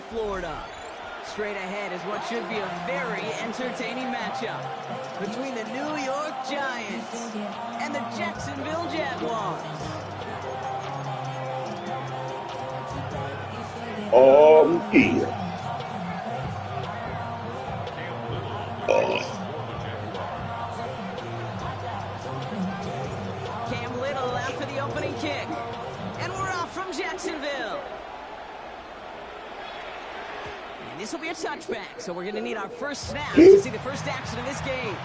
Florida. Straight ahead is what should be a very entertaining matchup between the New York Giants and the Jacksonville Jaguars. Yeah. Cam Little out for the opening kick. And we're off from Jacksonville. And this will be a touchback, so we're going to need our first snap to see the first action of this game.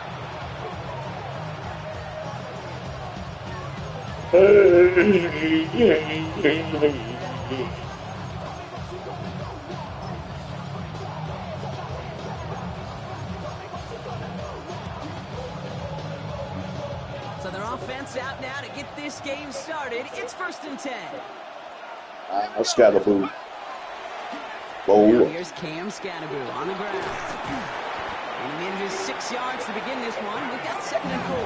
So their offense out now to get this game started. It's 1st and 10. Scatterboo. Whoa. Here's Cam Scatterboo on the ground. And he manages 6 yards to begin this one. We've got 2nd and 4.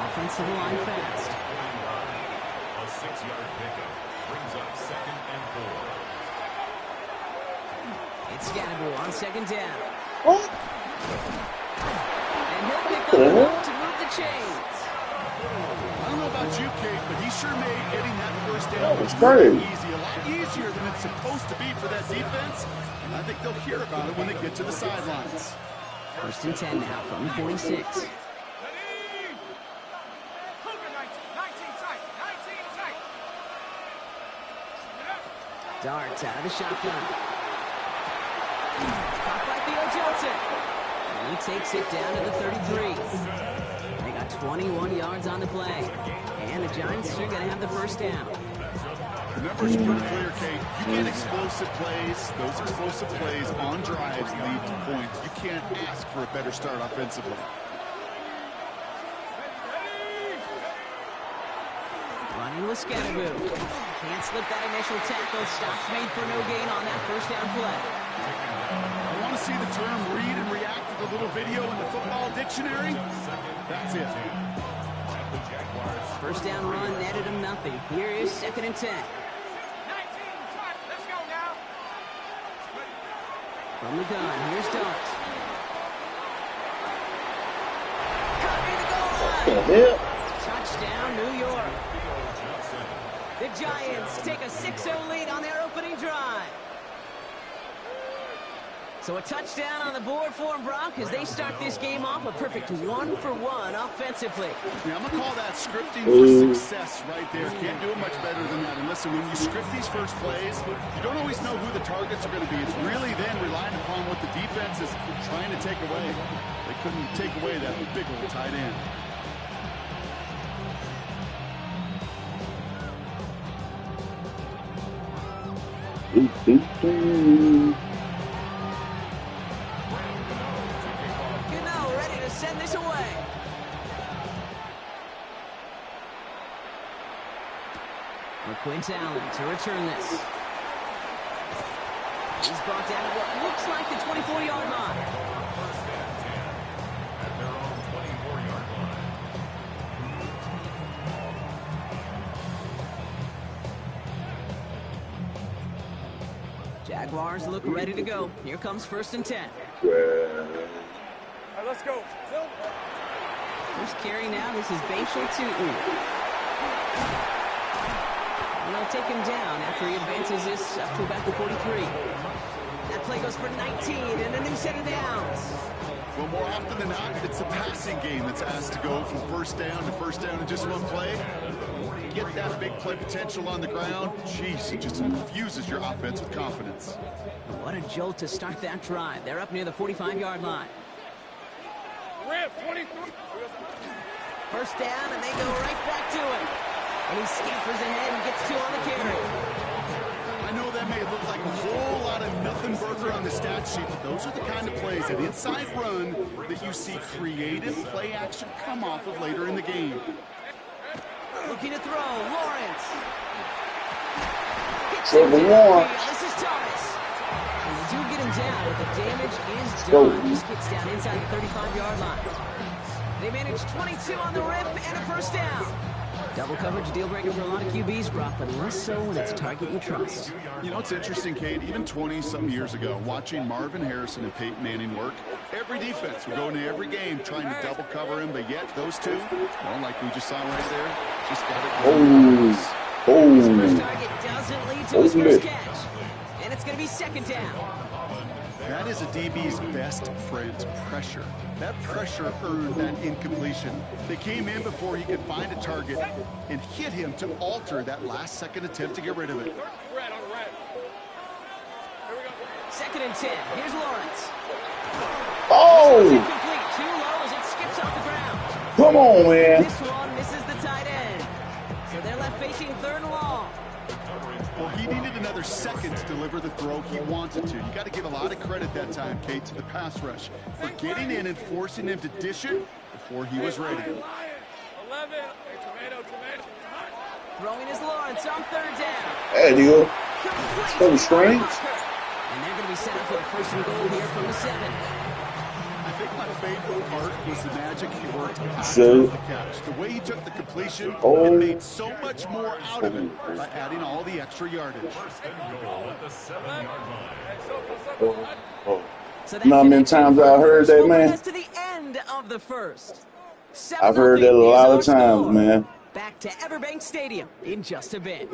Offensive line fast. A 6-yard pickup brings up 2nd and 4. It's Scatterboo on 2nd down. What? And he'll pick up enough to move the chains. I don't know about you, Kate, but he sure made getting that first down That's great. easy, a lot easier than it's supposed to be for that defense. And I think they'll hear about it when they get to the sidelines. 1st and 10 now from the 46. Darts out of the shotgun. Caught by Theo Johnson. And he takes it down to the 33. They got 21 yards on the play. And the Giants are going to have the first down. The numbers are pretty clear, Kate. You get explosive plays. Those explosive plays on drives lead to points. You can't ask for a better start offensively. Running with Scatterboo. Can't slip that initial tackle. Stops made for no gain on that first down play. I want to see the term read and react to the little video in the football dictionary. That's it. First down run netted him nothing. Here is 2nd and 10. From the gun, here's Dart. Covering the goal line. Touchdown, New York. The Giants take a 6-0 lead on their opening drive. So a touchdown on the board for them, Brock, as they start this game off a perfect 1-for-1 offensively. Yeah, I'm going to call that scripting for success right there. Can't do it much better than that. And listen, when you script these first plays, you don't always know who the targets are going to be. It's really then relying upon what the defense is trying to take away. They couldn't take away that big old tight end. Ready to send this away. McQuint Allen to return this. He's brought down at what looks like the 24-yard line. At their own 24-yard line. Jaguars look ready to go. Here comes 1st and 10. Well. All right, let's go. First carry now. This is Bashal Tootin. And they'll take him down after he advances this up to about the 43. That play goes for 19 and a new set of downs. Well, more often than not, it's the passing game that's asked to go from first down in just one play. Get that big play potential on the ground. Jeez, it just infuses your offense with confidence. What a jolt to start that drive. They're up near the 45-yard line. Rip, 23. First down, and they go right back to him. And he scampers ahead and gets 2 on the carry. I know that may look like a whole lot of nothing burger on the stat sheet, but those are the kind of plays, an inside run, that you see creative play action come off of later in the game. Looking to throw, Lawrence. This is Thomas. And they do get him down, but the damage is done. Just gets down inside the 35-yard line. They manage 22 on the rip and a first down. Double coverage deal breaker for a lot of QBs, Brock, but less so when it's a target you trust. You know, it's interesting, Kate, even 20-some years ago, watching Marvin Harrison and Peyton Manning work, every defense would go into every game trying to double cover him, but yet those two, well, like we just saw right there, just got it going. His first target doesn't lead to his first catch, and it's going to be second down. That is a DB's best friend, pressure. That pressure earned that incompletion. They came in before he could find a target and hit him to alter that last-second attempt to get rid of it. Red on red. Here we go. Second and 10. Here's Lawrence. Oh! Incomplete. Too low as it skips off the ground. Come on, man. This one misses the tight end. So they're left facing third and long. Well, he needed another second to deliver the throw he wanted to. You got to give a lot of credit that time, Kate, to the pass rush for getting in and forcing him to dish it before he was ready. 11. Hey, tomato. Throwing is Lawrence on third down. There you go. Complete. Some strings. And they're going to be set up with a first and goal here from the 7. I think my favorite part was the magic he worked So- after the catch. The way he took the completion Oh. and made so much more out of it by adding all the extra yardage. First and goal at the 7-yard line. Oh. So that You know how many connection times I heard that, man? us to the end of the first. I've heard that a lot of times, man. Back to Everbank Stadium in just a bit.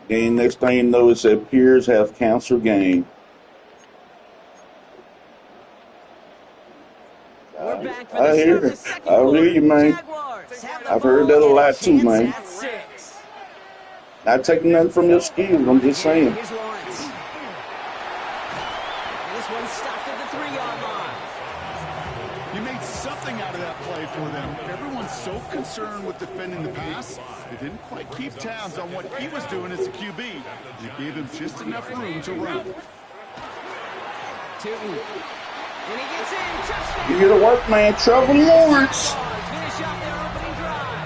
Then next thing you know, it said peers have canceled game. We're back for I the hear start of the it. second I quarter. hear you, man. Jaguars have the I've heard ball that a and lot too, chance man. at 6. Not taking nothing from your skills. I'm just saying. Here's Lawrence. And this one stopped at the 3-yard line. You made something out of that play for them. Everyone's so concerned with defending the pass, they didn't quite keep tabs on what he was doing as a QB. It gave him just enough room to run. Tootin. And he gets in. Touchdown. You get to work, man. Trevor Lawrence. Finish off their opening drive.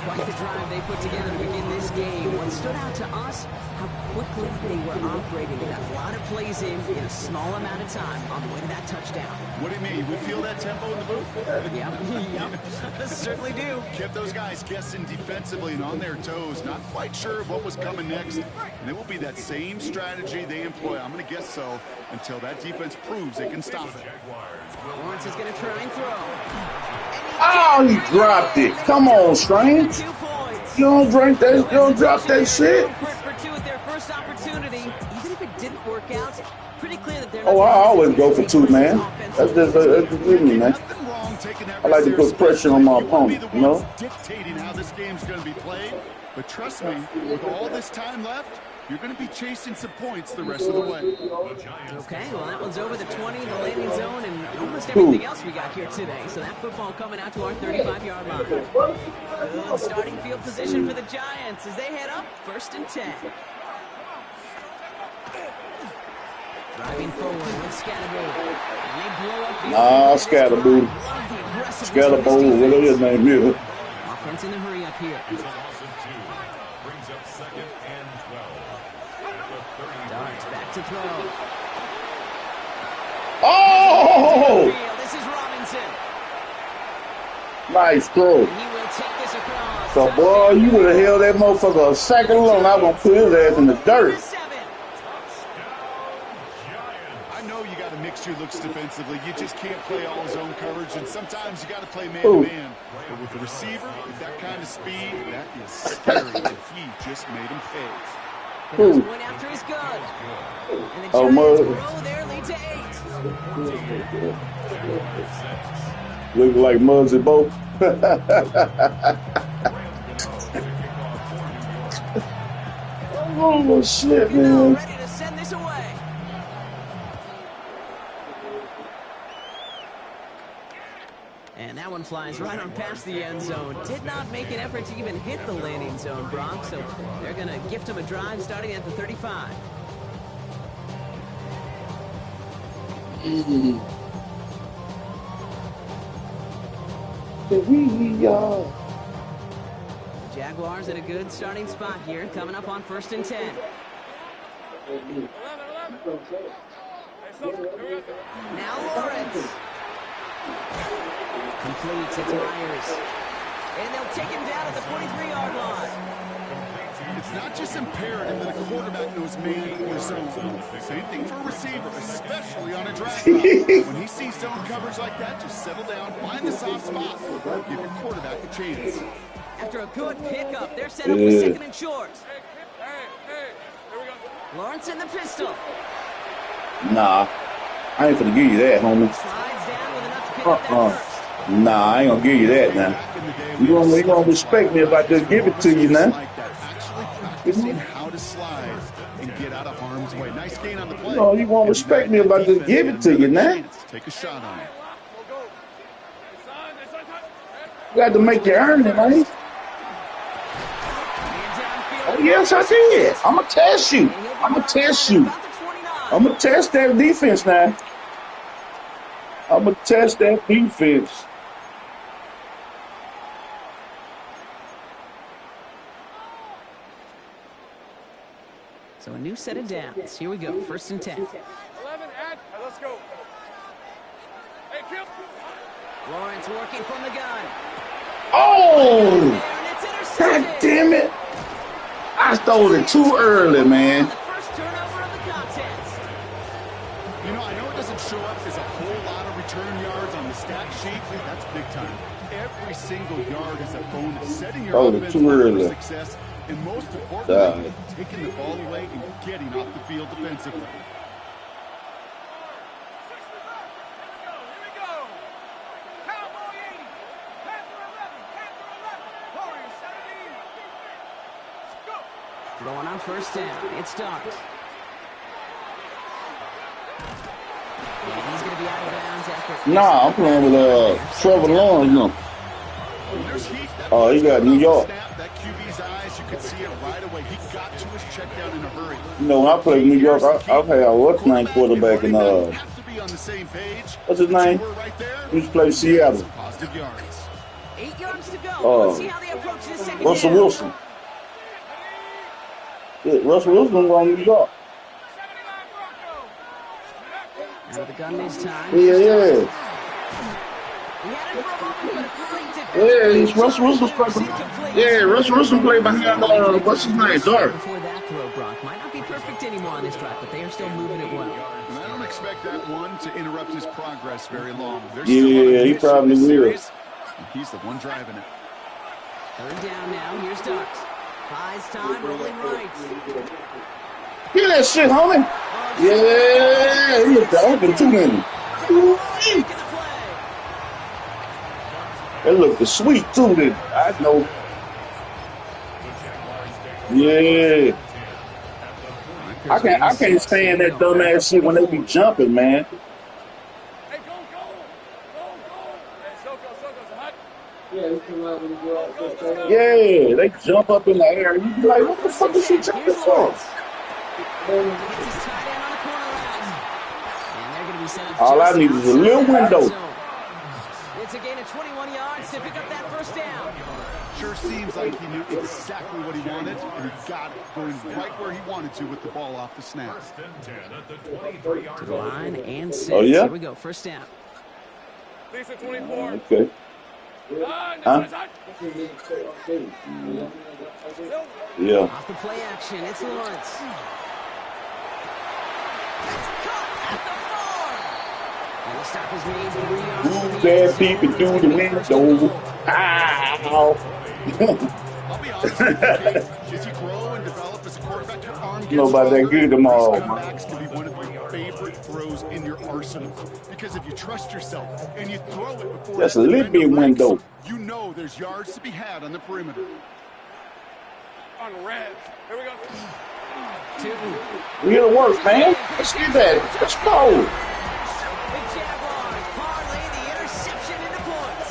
Quite the drive they put together to begin this game. What stood out to us, how quickly they were operating. They got a lot of plays in a small amount of time on the way to that touchdown. What do you mean? We feel that tempo in the booth? Yep. Certainly do. Kept those guys guessing defensively and on their toes, not quite sure what was coming next. And it will be that same strategy they employ, I'm going to guess so, until that defense proves they can stop it. Lawrence is going to try and throw. Oh, he dropped it. Come on, Strange. 2 points. You don't drink that. You don't drop that shit. For 2 at their first opportunity. Even if it didn't work out, pretty clear that they're Oh, I always go for 2, man. That's just me, man. Nothing wrong taking that I like to risk put pressure on my You won't be opponent, the you know? ones dictating how this game's going to be played. But trust me, with all this time left, you're going to be chasing some points the rest of the way. Okay, well, that one's over the 20, the landing zone, and almost everything else we got here today. So that football coming out to our 35-yard line. Good starting field position for the Giants as they head up first and 10. Driving forward with Scatterbo. And they blow up the Scatterbo. Scatterbo, whatever your name is. Offense in the hurry up here. It's a loss of 2. Brings up 2nd and 12. At the 30. Darts back to throw. Oh! This is Robinson. Nice throw. He will take this across. So, boy, you would have held that motherfucker a second long. I was going to put his ass in the dirt. I know you got to mix your looks defensively. You just can't play all zone coverage, and sometimes you got to play man-to-man. But with a receiver with that kind of speed, that is scary, and he just made him pay. The next point after is good. And the Giants grow their lead to 8. Look like Muggsy Boat. Oh, shit, man. Ready to send this away. And that one flies right on past the end zone. Did not make an effort to even hit the landing zone, Brock. So they're going to gift him a drive starting at the 35. Jaguars at a good starting spot here, coming up on first and 10. 11. Now Lawrence. Completes, it's Myers. And they'll take him down at the 43-yard line. It's not just imperative that a quarterback knows man or zone. Same thing for a receiver, especially on a drag route. When he sees zone coverage like that, just settle down, find the soft spot, give your quarterback a chance. After a good pickup, they're set up with second and short. Hey, here we go. Lawrence in the pistol. Nah, I ain't gonna give you that, homie. Slides down with enough to pick up that first. Nah, I ain't gonna give you that now. You gonna respect me if I just give it to you now. Actually practicing how to slide and get out of harm's way. Nice gain on the play. No, you won't respect me if I just give it to you now. Take a shot on it. You got to make you earn it, man. Oh, yes, I did. I'm gonna test you. I'm gonna test you. I'm gonna test that defense now. I'm gonna test that defense. So a new set of downs. Here we go. 1st and 10. 11, let's go. Hey, Kip. Lawrence working from the gun. Oh! And it's intercepted. God damn it! I stole it too early, man. The first turnover of the contest. You know, I know it doesn't show up as a whole lot of return yards on the stat sheet. That's big time. Every single yard is a bonus. Setting your offense up for success, and most importantly, taking the ball away and getting off the field defensively. Going on 1st down. It starts. And he's going to be out of bounds after. Nah, I'm playing with Trevor Lawrence. No. Oh, he got New York. That QB's eyes, you could see it right away. He got to his check down in a hurry. You know, when I played New York, I've had what's name quarterback in have to be on the same page. What's his name? He used to play Seattle. Positive yards. 8 yards to go. Let's see how they approach this second Russell down. Wilson. Yeah, Russell Wilson on New York. Out of the gun this time. Yeah. He had it for a moment, but a great defense. Yeah, he's Russell Wilson's playing. Yeah, Russell Wilson played behind what's his name, Dart. Before that throw, Brock might not be perfect anymore on this drive, but they are still moving it well. And I don't expect that one to interrupt his progress very long. Yeah, he probably will. He's the one driving it. 3rd down now. Here's Starks. Buys time, rolling right. Hear that shit, homie? Yeah, he looked open too many. That looked sweet too. Then I know. Yeah. I can't stand that dumbass shit when they be jumping, man. Hey, go. Hey, Soko's hot. Yeah, they jump up in the air. You be like, what the fuck is she jumping for? All I need is a little window. It's a gain of 21 yards to pick up that 1st down. Sure seems like he knew exactly what he wanted, and he got it going right where he wanted to with the ball off the snap. 1st and 10 at the 23-yard line. Line and 6. Oh, yeah? Here we go. 1st down. Lisa 24. Okay. Huh? Yeah. Off the play action, it's Lawrence. It's caught at the 4. And the stop is made 3 yards. Move that people through the window. Ow. I'll be honest with you, Kate, as you grow and develop as a quarterback, your arm gets Nobody that good tomorrow, man. comebacks can be one of your favorite throws in your arsenal. Because if you trust yourself and you throw it before That's that a little bit window. breaks, you know there's yards to be had on the perimeter. On red. Here we go. We gotta work, man. Let's get that. Let's go. The Jaguars parlay the interception into points.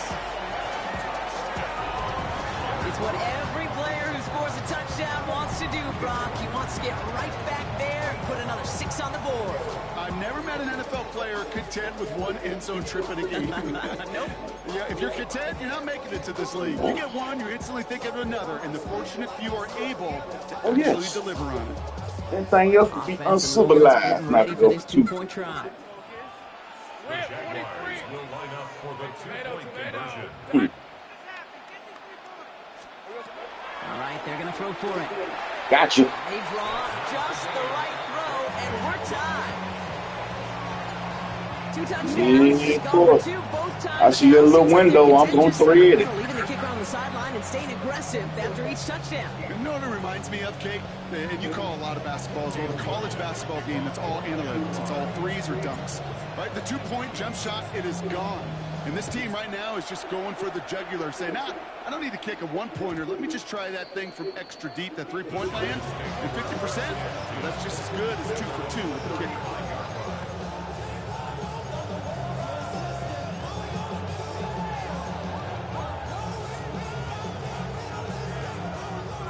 It's what every player who scores a touchdown wants to do, Brock. He wants to get right back there and put another 6 on the board. I've never met an NFL player content with one end zone trip in a game. Nope. Yeah, if you're content, you're not making it to this league. You get one, you instantly think of another, and the fortunate few are able to actually deliver on it. Anything else would be uncivilized not to go this 2-point try. The Jaguars will line up for two-point conversion. All right, they're going to throw for it. Gotcha. They draw just the right throw, and we're tied. 2 touchdowns, gone for 2 both times. I see that little window. I'm going to thread it. Leaving the kicker on the sideline and staying aggressive after each touchdown. You know what it reminds me of, Kate? And you call a lot of basketball as well. The college basketball game, it's all analytics. It's all threes or dunks. Right? The 2-point jump shot, it is gone. And this team right now is just going for the jugular, saying, I don't need to kick a 1-pointer. Let me just try that thing from extra deep, that 3-point land. And 50%, that's just as good as 2 for 2 with the kicker.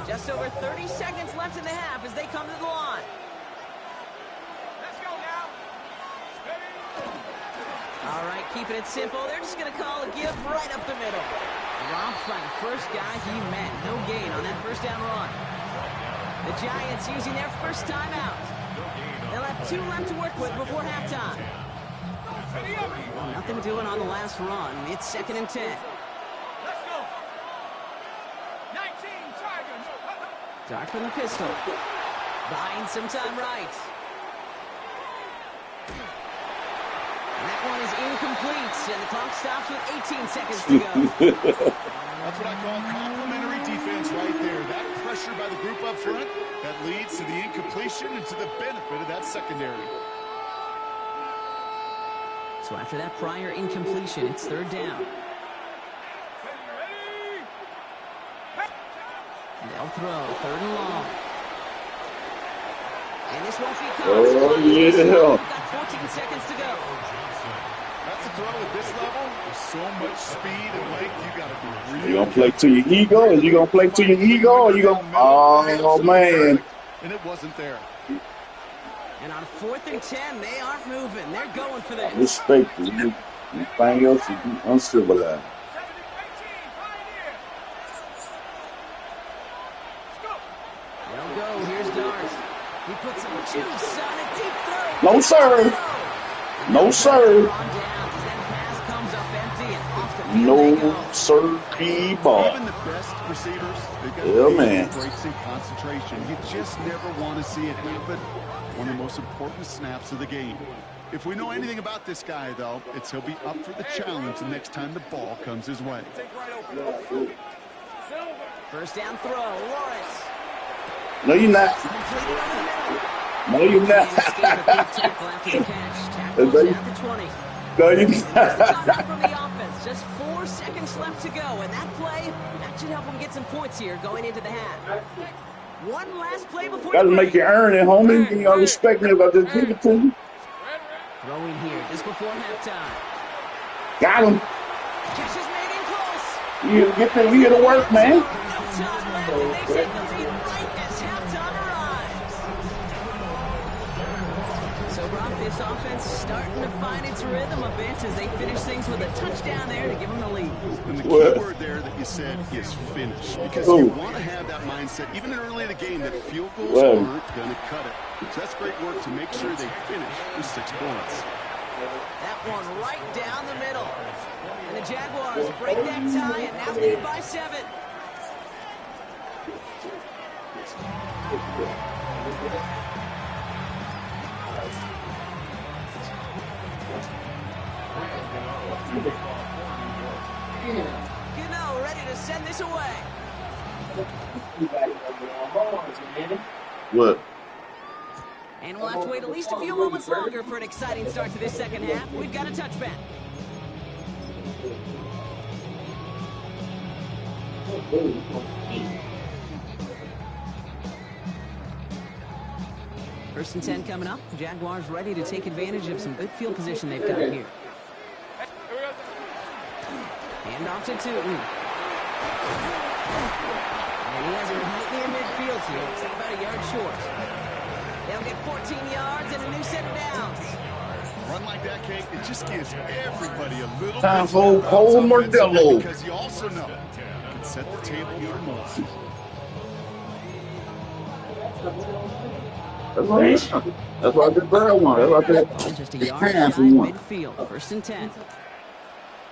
Just over 30 seconds left in the half as they come to the line. Let's go now. All right, keeping it simple. They're just going to call a give right up the middle. Dropped by the first guy he met. No gain on that first down run. The Giants using their first timeout. They'll have 2 left to work with before halftime. Nothing doing on the last run. It's 2nd and 10. Let's go. 19 Tigers. Dark from the pistol. Buying some time right. And that one is incomplete, and the clock stops with 18 seconds to go. That's what I call complementary defense right there. That pressure by the group up front, that leads to the incompletion and to the benefit of that secondary. So after that prior incompletion, it's 3rd down. They'll throw 3rd and long. And this won't be close. Oh, yeah. Got 14 seconds to go. That's a throw at this level. With so much speed and length, you got to be really. You gonna play to your ego? Or you gonna play to your ego? Or you gonna? Oh man! And it wasn't there. And on 4th and 10, they aren't moving. They're going for this. Respect you. Anything else is uncivilized. They'll go. Here's Dart. He puts some juice on a deep throw. No sir. No sir. No sir. Ball. Even the best receivers, they've got breaks in concentration. You just never want to see it happen. One of the most important snaps of the game. If we know anything about this guy, though, it's he'll be up for the challenge the next time the ball comes his way. First down throw, Lawrence. No, you're not. No, you're not. No, you're not. From the offense, just 4 seconds left to go, and that play that should help them get some points here going into the half. One last play before. Got to make you earn it, homie. You gotta respect me if I just give it to you. Throwing here just before halftime. Got him. Catch is made in close. You get the you to work, man. No time left, and they take the lead right as halftime arrives. So, Brock, this offense starting to find its rhythm a bit as they finish things with a touchdown there to give them the lead. And the key word there that you said is finish. Because you want to have that mindset, even early in the game, that field goals aren't going to cut it. So that's great work to make sure they finish with 6 points. That one right down the middle. And the Jaguars break that tie and now lead by 7. Gano ready to send this away. What? And we'll have to wait at least a few moments longer for an exciting start to this second half. We've got a touchback. First and 10 coming up. Jaguars ready to take advantage of some good field position they've got here. Hand off to Tootin. And he has it right near midfield here. Looks like about a yard short. They'll get 14 yards and a new set of downs. Run like that, Kate, it just gives everybody a little time for Cole Mardello. Because you also know you can set the table for more. That's why I did bird one. That's why I did just a yard shy midfield. First and 10.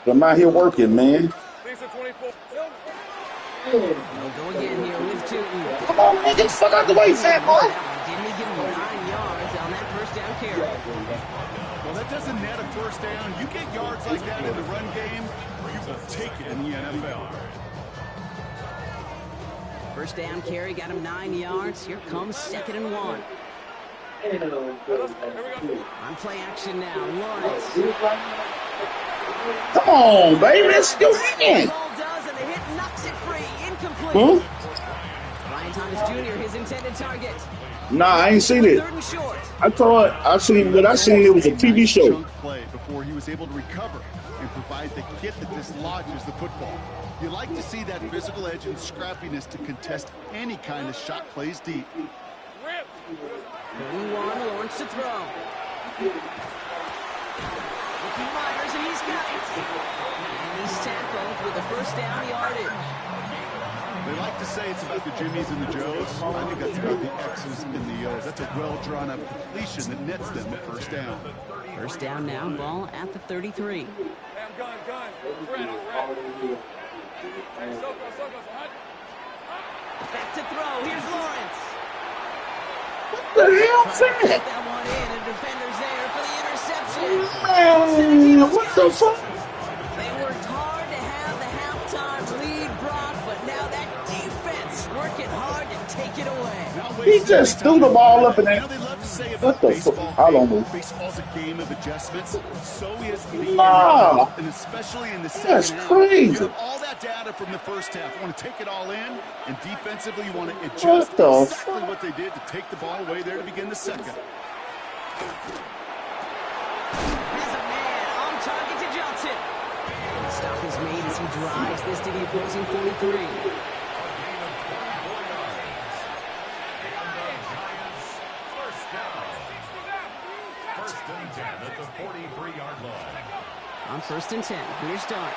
I'm out here working, man. They'll go again here with Tootin. Come on, man. Get the fuck out the way, fat boy. Didn't he give him 9 yards on that first down carry? Well, that doesn't net a first down. You get yards like that in the run game, you will take it in the NFL. First down carry got him 9 yards. Here comes 2nd and 1. On play action now, Lawrence. Come on, baby. Let's go in. Ball does, and the hit knocks it free. Incomplete. Ryan Thomas Jr., his intended target. Nah, I ain't seen it. 3rd and short. I thought I seen what I seen. It was a TV show. Chunk play before he was able to recover and provide the hit that dislodges the football. You like to see that physical edge and scrappiness to contest any kind of shot plays deep. 3rd and 1, Lawrence to throw. Looking Myers, and he's got it. And he's tackled with a first down yardage. They like to say it's about the Jimmies and the Joes. I think that's about the X's and the O's. That's a well-drawn-up completion that nets them a first down. First down now, ball at the 33. Gun. Back to throw. Here's Lawrence. What the hell's Get that? that one in, and defender's there for the interception. Man, what the fuck? They worked hard to have the halftime lead, Brock, but now that defense working hard to take it away. He just threw the ball up in You there. know, they love to say What about the baseball, fuck? I don't know. baseball's a game of adjustments. So is the Nah. NFL, and especially in the That's second half. crazy. You have all that data from the first half. You want to take it all in, and defensively you want to adjust What the exactly what they did to take the ball away there to begin the second. Has a man on target to Johnson. And the stop is made as he drives this to the opposing 43. First and 10 at the 43-yard line. On 1st and 10, here's Dart.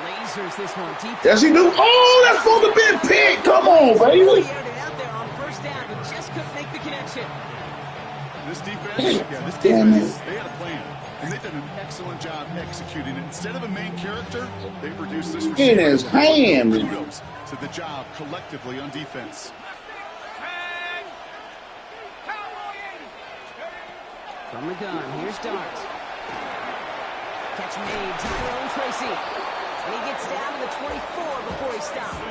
Lasers this one deep. Yes, he do. Oh, that's for the big pick. Come on, Really baby. aired it out there on first down, but just couldn't make the connection. This defense, Damn it. they had a plan, and they did an excellent job executing it. Instead of a main character, they produced this receiver. In his hand. Kudos to the job collectively on defense. From the gun, here's Dart. Catch made, Tyrone Tracy. And he gets down to the 24 before he stopped.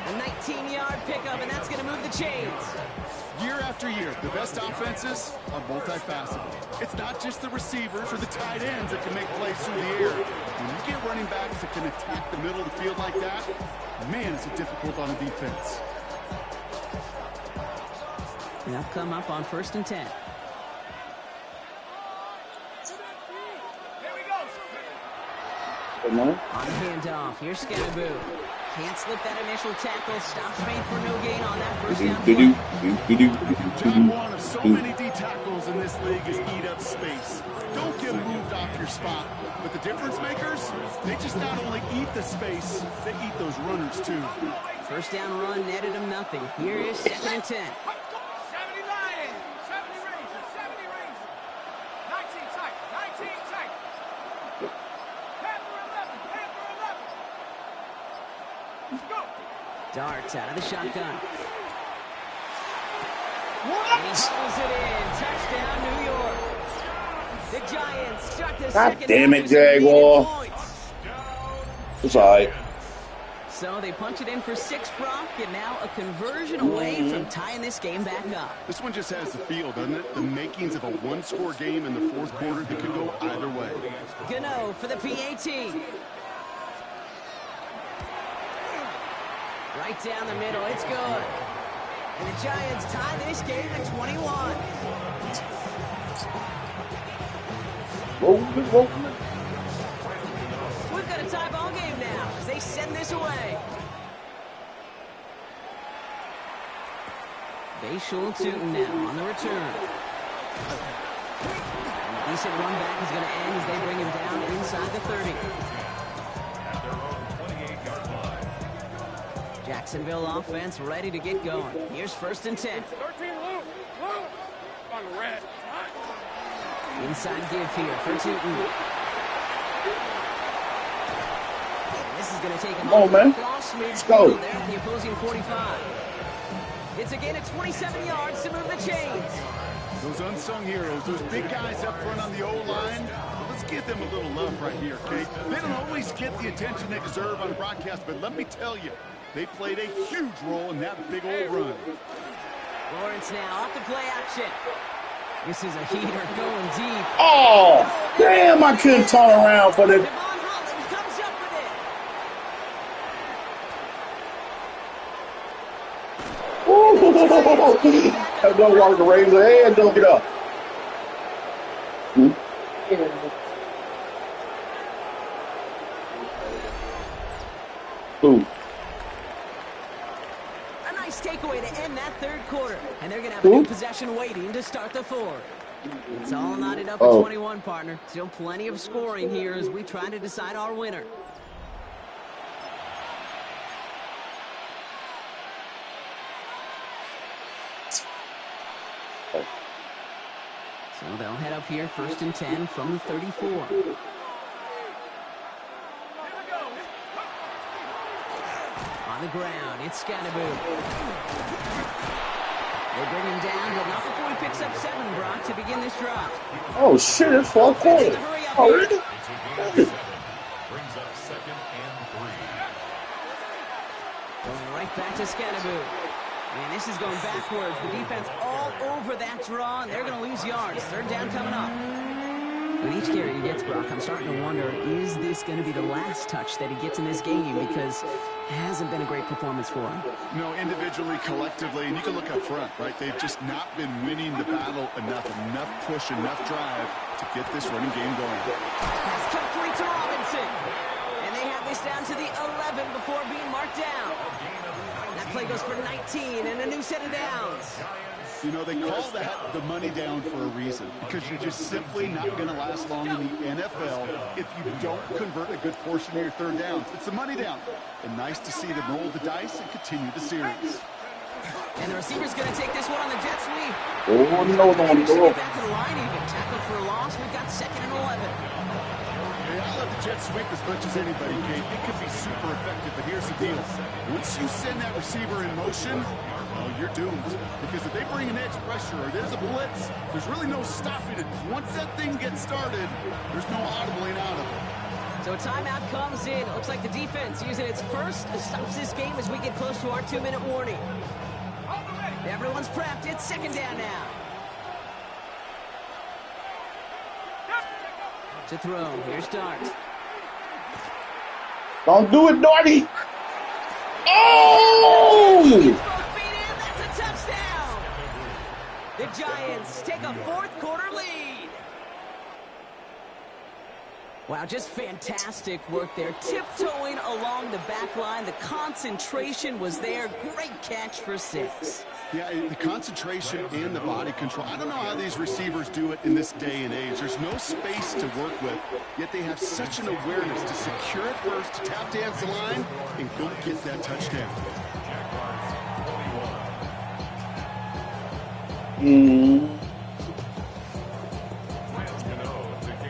A 19-yard pickup, and that's going to move the chains. Year after year, the best offenses are multifaceted. It's not just the receivers or the tight ends that can make plays through the air. When you get running backs that can attack the middle of the field like that, man, is it difficult on a defense. They'll come up on 1st and 10. No? On the handoff, here's Scaboo. Can't slip that initial tackle. Stops made for no gain on that first down play. Job one of so many D tackles in this league is eat up space. Don't get moved off your spot. But the difference makers, they just not only eat the space, they eat those runners too. First down run netted him nothing. Here is 2nd and 10. 70 Lions, 70 Rangers, 70 Rangers. 19 tight, 19 tight. Panther 11, Panther 11. Let's go. Darts out of the shotgun. What? And he hauls it in. Touchdown, New York. The Giants start the God second damn half it, with some needed Jaguar. points. It's all right. So they punch it in for 6, Brock, and now a conversion away from tying this game back up. This one just has the feel, doesn't it? The makings of a one-score game in the fourth quarter that could go either way. Gano for the PAT. Right down the middle, it's good. And the Giants tie this game at 21. Roll it. We've got a tie ball game now as they send this away. Bayshul Tootin now on the return. And a decent run back is going to end as they bring him down inside the 30. At their own 28-yard line. Jacksonville offense ready to get going. Here's 1st and 10. 13 loose, on red. Inside give here for Tootin. This is going to take him Come on, man. across Let's go. midfield there at the opposing 45. It's a gain of 27 yards to move the chains. Those unsung heroes, those big guys up front on the O-line, let's give them a little love right here, okay? They don't always get the attention they deserve on broadcast, but let me tell you, they played a huge role in that big old run. Lawrence now off the play action. This is a heater going deep. Oh, damn, I couldn't turn around for that. Devon Holland comes up with it. That don't want to raise her hand, don't get up. Ooh. A nice takeaway to end that third quarter. And they're going to have a new possession waiting to start the fourth. It's all knotted up at 21, partner. Still plenty of scoring here as we try to decide our winner. So they'll head up here, 1st and 10 from the 34. On the ground, it's Scannaboo. They bring him down, but not before he picks up 7, Brock, to begin this drive. Oh, shit, it's 4th quarter. Already? Brings up 2nd and 3. Going right back to Scannaboo. And this is going backwards. The defense all over that draw, and they're going to lose yards. 3rd down coming up. With each carry he gets, Brock, I'm starting to wonder, is this going to be the last touch that he gets in this game? Because it hasn't been a great performance for him. No, individually, collectively, and you can look up front, right? They've just not been winning the battle enough push, enough drive to get this running game going. Pass complete to Robinson. And they have this down to the 11 before being marked down. That play goes for 19 and a new set of downs. You know, they call that the money down for a reason, because you're just simply not going to last long in the NFL if you don't convert a good portion of your 3rd downs. It's the money down. And nice to see them roll the dice and continue the series. And the receiver's going to take this one on the jet sweep. Oh, no. Get back to the line even. Tackle for a loss. We've got 2nd and 11. Yeah, I love the jet sweep as much as anybody, Kate. It can be super effective, but here's the deal. Once you send that receiver in motion, well, you're doomed. Because if they bring an edge pressure or there's a blitz, there's really no stopping it. Once that thing gets started, there's no audibling out of it. So a timeout comes in. Looks like the defense using its first stops this game as we get close to our 2-minute warning. Everyone's prepped. It's 2nd down now. To throw. Here's Dart. Don't do it, Darty. Oh! Both feet in. That's a touchdown. The Giants take a 4th quarter lead. Wow, just fantastic work there. Tiptoeing along the back line. The concentration was there. Great catch for 6. Yeah, the concentration and the body control. I don't know how these receivers do it in this day and age. There's no space to work with, yet they have such an awareness to secure it first, to tap dance the line, and go get that touchdown.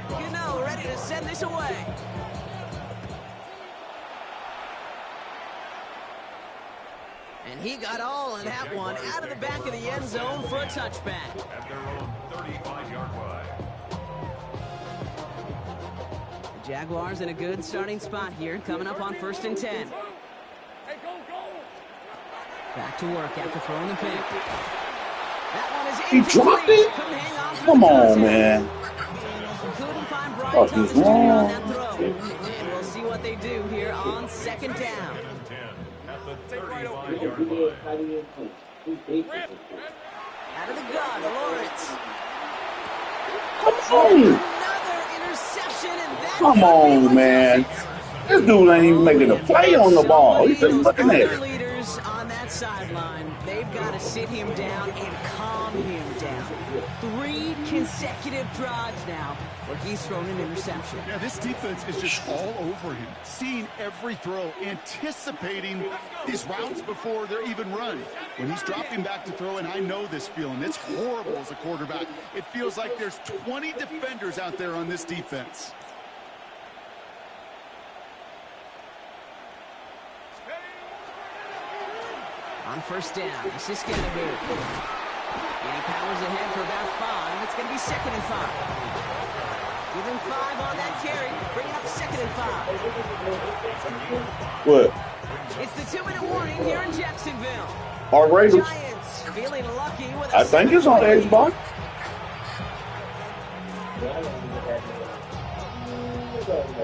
Gano ready to send this away. And he got all of that one out of the back of the end zone for a touchback. At their own 35-yard line. The Jaguars in a good starting spot here, coming up on 1st and 10. Back to work after throwing the pick. That one is He dropped it? Come on, man. Couldn't find Brian What Thomas is Jr. on wrong? that throw. And we'll see what they do here on 2nd down. 10 at the 35-yard line. Out of the gun, Lawrence. Come on. Another interception, and that Come on, man. This dude ain't even making a play on the ball. He's just looking at Other it. leaders on that sideline, they've got to sit him down and calm him down. 3 consecutive drives now where he's thrown an interception. Yeah, this defense is just all over him, seeing every throw, anticipating these routes before they're even run. When he's dropping back to throw, and I know this feeling, it's horrible as a quarterback. It feels like there's 20 defenders out there on this defense. On first down, this is Scatterby. And he powers ahead for about 5. It's going to be 2nd and 5. Give him 5 on that carry. Bring it up 2nd and 5. What? It's the 2-minute warning here in Jacksonville. Our Raiders. Giants feeling lucky with a I think it's on 7-point lead. Xbox.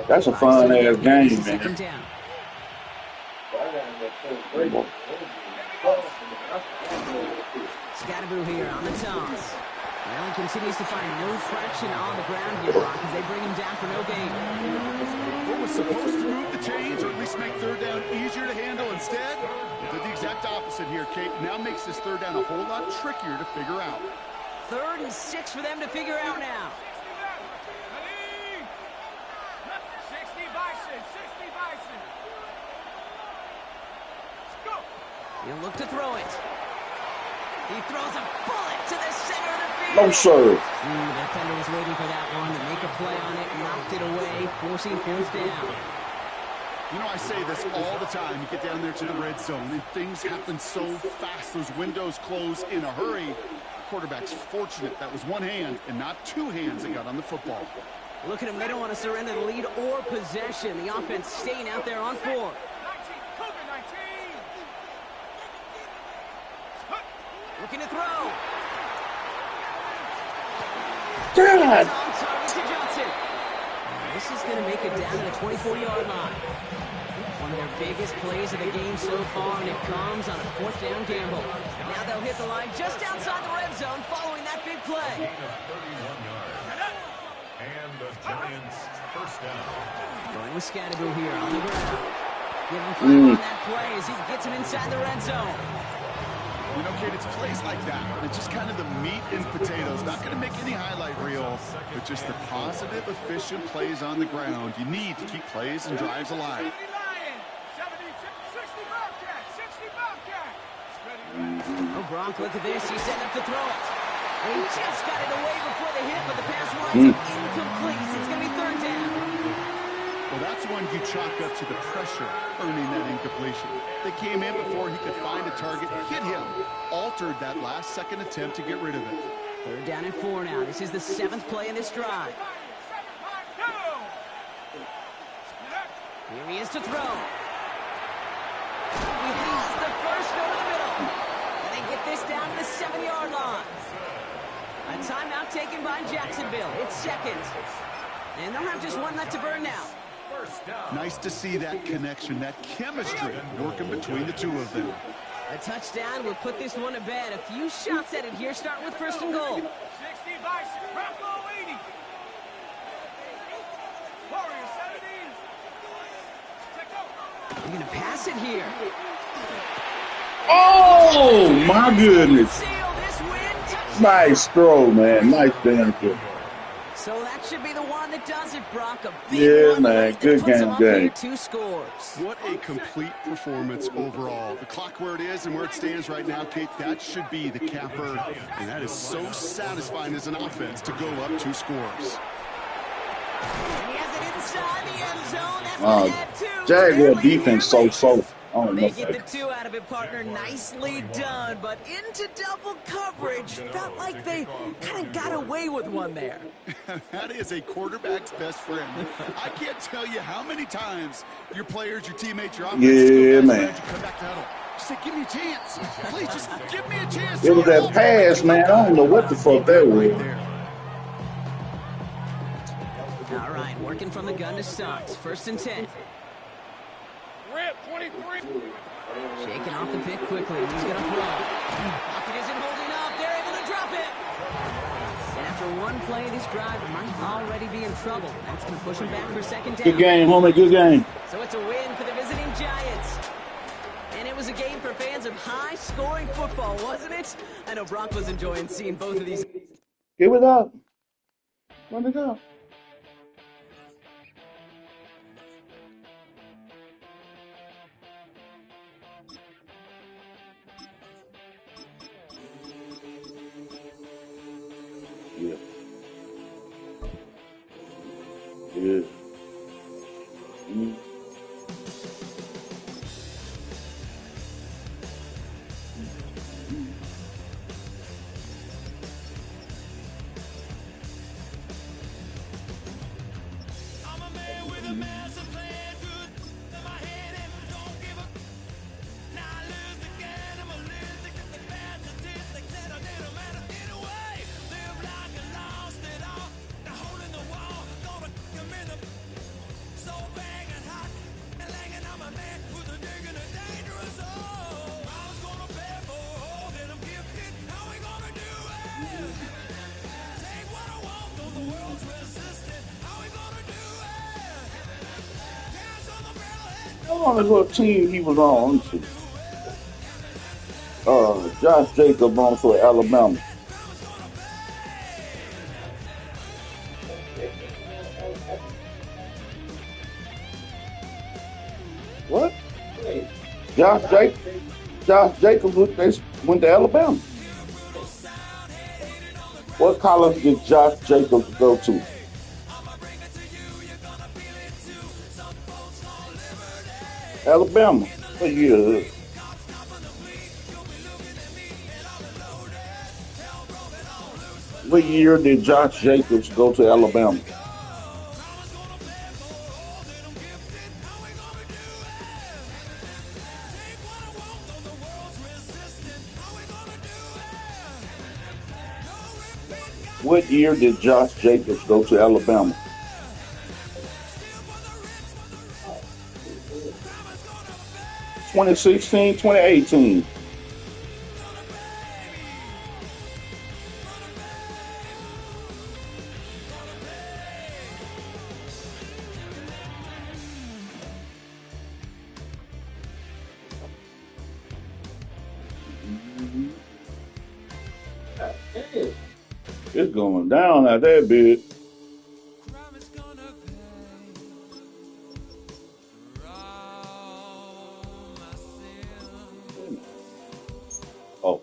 That's a fun ass game, Second man. down. Scatterby here on the toss. Well, he continues to find no traction on the ground here, Brock, as they bring him down for no gain. What was supposed to move the chains, or at least make third down easier to handle, instead did the exact opposite here, Kate. Now makes this third down a whole lot trickier to figure out. 3rd and 6 for them to figure out now. 60 Bison, 60 Bison. Let's go. He'll look to throw it. He throws a bullet to the center of the field. No, sir. The defender was waiting for that one to make a play on it, knocked it away, forcing 4th down. You know, I say this all the time. You get down there to the red zone, and things happen so fast. Those windows close in a hurry. The quarterback's fortunate that was one hand and not 2 hands that got on the football. Look at them. They don't want to surrender the lead or possession. The offense staying out there on 4th. 19, Cougar 19. Looking to throw. God. It's on target to Johnson. This is going to make it down to the 24-yard line. One of their biggest plays of the game so far, and it comes on a 4th down gamble. Now they'll hit the line just outside the red zone following that big play. Gain of 31 yards. And the Giants first down. Going with Scatterby here on the ground. Give him 5 on that play as he gets him inside the red zone. You know, Kate, it's plays like that. It's just kind of the meat and potatoes. Not going to make any highlight reel, but just the positive, efficient plays on the ground. You need to keep plays and drives alive. 60 Lions, 70, 60 Bobcats, 60 Bobcats. Oh, Gronk, look at this. He's set up to throw it. And he just got it away before the hit, but the pass winds up incomplete. It's going to be 3rd down. Well, that's one you chalk up to the pressure earning that incompletion. They came in before he could find a target, hit him, altered that last-second attempt to get rid of it. 3rd down and 4 now. This is the 7th play in this drive. Here he is to throw. He has the first over the middle. And they get this down to the 7-yard line. A timeout taken by Jacksonville. It's 2nd. And they'll have just 1 left to burn now. Nice to see that connection, that chemistry working between the 2 of them. A touchdown will put this one to bed. A few shots at it here, starting with 1st and goal. 60 Bison, Bravo 80. Warriors 70. They're going to pass it here. Oh, my goodness. Seal this win. Touchdown. Nice throw, man. Nice damn throw. So that should be the one that does it, Brock. A big Yeah, one man. that Good puts them game, up here, game. 2 scores. What a complete performance overall. The clock where it is and where it stands right now, Kate, that should be the capper. And that is so satisfying as an offense to go up 2 scores. And he has it inside the end zone. That's Wow. going to add 2. Jaguar defense so. I don't know They if get the that. 2 out of it, partner. Nicely done, but into double coverage. Felt like they kind of got away with one there. That is a quarterback's best friend. I can't tell you how many times your players, your teammates, your offense, Yeah, skill guys, man. you come back to huddle. Just say, give me a chance. Please, just give me a chance. It was that pass, man. I don't know what the fuck that was. Right there. All right, working from the gun to start. 1st and 10. Rip 23. Shaking off the pick quickly. He's going to throw. Pocket isn't holding up. They're able to drop it. And after one play, this drive might already be in trouble. That's going to push him back for 2nd down. Good game, homie. Good game. So it's a win for the visiting Giants. And it was a game for fans of high-scoring football, wasn't it? I know Brock was enjoying seeing both of these. Give it up. Run it up. Yeah. Yeah. wonder what team he was on. Let me see. Josh Jacobs on for Alabama. What? Josh Jacobs went to Alabama. What college did Josh Jacobs go to? Alabama. What year? What year did Josh Jacobs go to Alabama? What year did Josh Jacobs go to Alabama? (2016, 2018). It's going down out there, bit. Oh.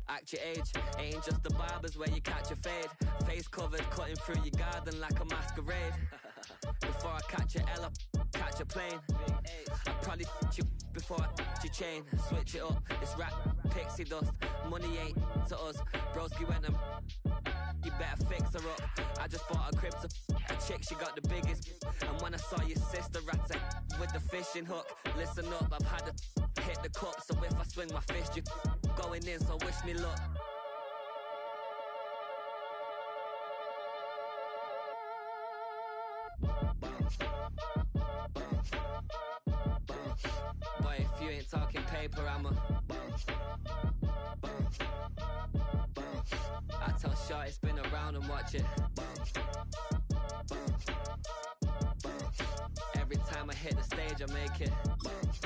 Act your age, ain't just the barbers where you catch a fade. Face covered, cutting through your garden like a masquerade. Before I catch a L up, catch a plane. I'd probably you before I your chain. Switch it up, it's rap, pixie dust. Money ain't to us. Broski went and you better fix her up. I just bought a crib to a chick, she got the biggest. And when I saw your sister rat with the fishing hook, listen up, I've had to hit the cup. So if I swing my fist, you going in, so wish me luck. Bounce, bounce, bounce. Boy, if you ain't talking paper, I'm a bounce, bounce, bounce. I tell Shorty spin around and watch it bounce, bounce, bounce. Every time I hit the stage, I make it bounce,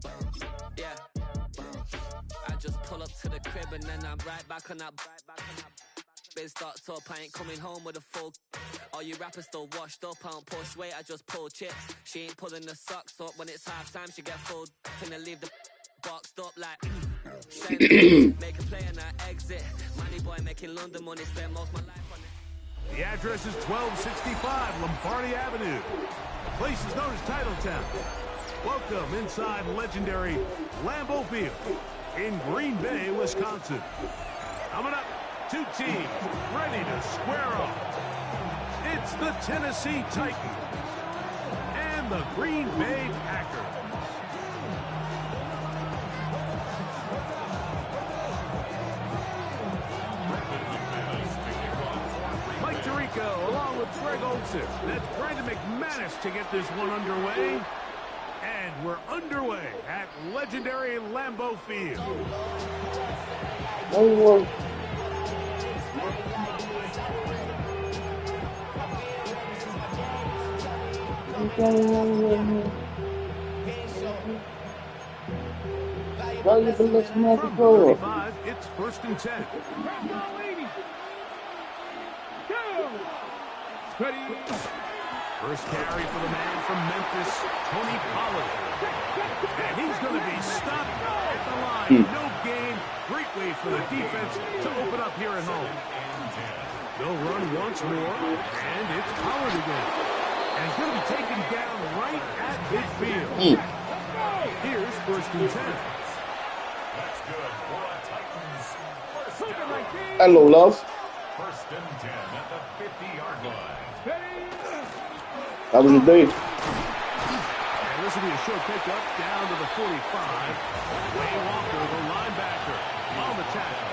bounce. Yeah, bounce. I just pull up to the crib and then I'm right back on that. Biz starts up, I ain't coming home with a full. All you rappers still washed up, I don't push weight, I just pull chips. She ain't pulling the socks up, when it's half time she get full. Finna leave the boxed up like make a play and I exit. Money boy making London money, spend most of my life on it. The address is 1265 Lombardi Avenue. The place is known as Titletown. Welcome inside legendary Lambeau Field in Green Bay, Wisconsin. Coming up, two teams ready to square off. It's the Tennessee Titans and the Green Bay Packers. Mike Tirico along with Greg Olson. That's Brandon McManus to get this one underway. And we're underway at legendary Lambeau Field. From 35, it's 1st and 10. First carry for the man from Memphis, Tony Pollard. And he's going to be stopped at the line. No gain. Great way for the defense to open up here at home. They'll run once more, and it's Pollard again. And he's going to be taken down right at midfield. Here's 1st and 10. That's good for the Titans. Hello, love. 1st and 10 at the 50-yard line. That was a day. And this will be a short pickup down to the 45. Way Walker, the linebacker, on the tackle.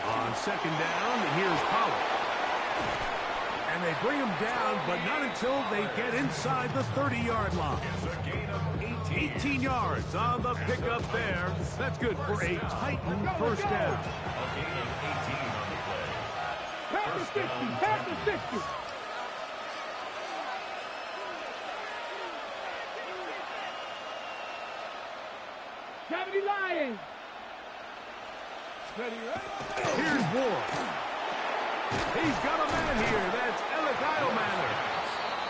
On 2nd down, here's Pollard. And they bring him down, but not until they get inside the 30-yard line. It's a gain of 18 yards on the pickup there. That's good for a Titan 1st down. A gain of 18 on the play. Pack the 50, pack the 50. Lions. Here's Ward. He's got a man here. That's Elikyle Manor.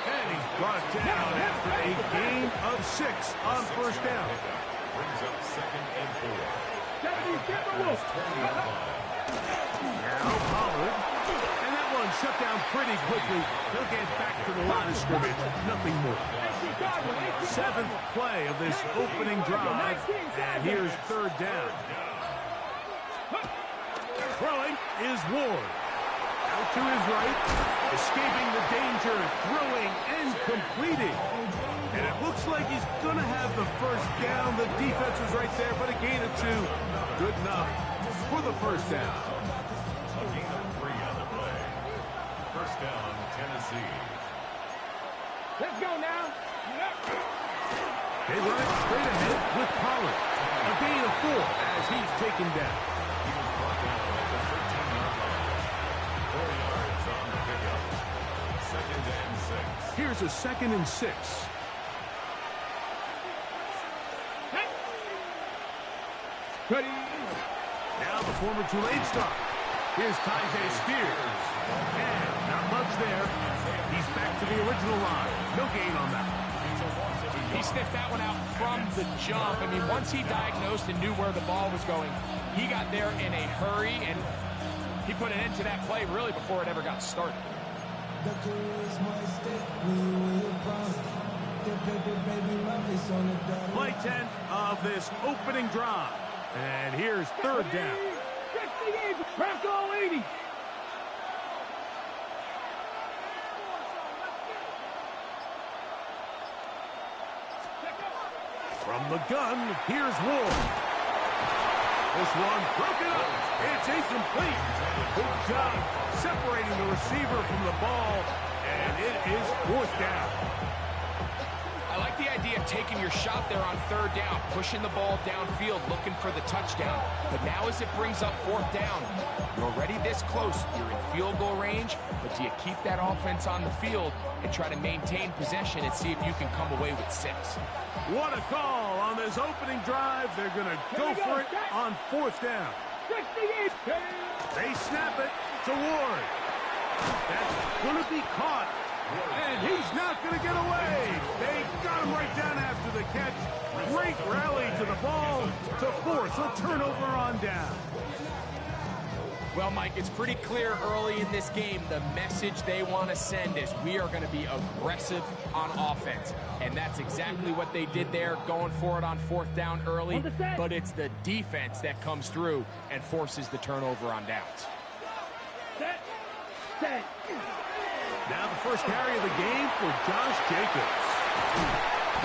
And he's brought down after a gain of 6 on 1st down. Brings up 2nd and 4. Now Pollard. And that one shut down pretty quickly. He'll get back to the line of scrimmage. Nothing more. 7th play of this opening drive. And here's 3rd down. Throwing is Ward. Out to his right. Escaping the danger. Throwing and completing. And it looks like he's going to have the 1st down. The defense was right there, but a gain of 2. Good enough for the 1st down. A gain of 3 on the play. 1st down, Tennessee. Let's go now. They run it straight ahead with Pollard. A gain of 4 as he's taken down. He was brought down at the 13-yard line. 4 yards on the pickup. 2nd and 6. Here's a 2nd and 6. Now the former Tulane star. Here's Tyjae Spears. And not much there. He's back to the original line. No gain on that. He sniffed that one out from the jump. I mean, once he diagnosed and knew where the ball was going, he got there in a hurry, and he put an end to that play really before it ever got started. Play 10 of this opening drive. And here's 3rd down. 68, crack all 80. From the gun, here's Ward. This one broken up. It's incomplete. Good job separating the receiver from the ball. And it is 4th down. I like the idea of taking your shot there on 3rd down, pushing the ball downfield, looking for the touchdown. But now as it brings up 4th down, you're already this close. You're in field goal range, but do you keep that offense on the field and try to maintain possession and see if you can come away with 6? What a call on this opening drive. They're going to go for it on 4th down. 68. They snap it to Ward. That's going to be caught. And he's not going to get away. They got him right down after the catch. Great rally to the ball to force a turnover on down. Well, Mike, it's pretty clear early in this game the message they want to send is we are going to be aggressive on offense. And that's exactly what they did there, going for it on 4th down early. But it's the defense that comes through and forces the turnover on downs. Now the first carry of the game for Josh Jacobs.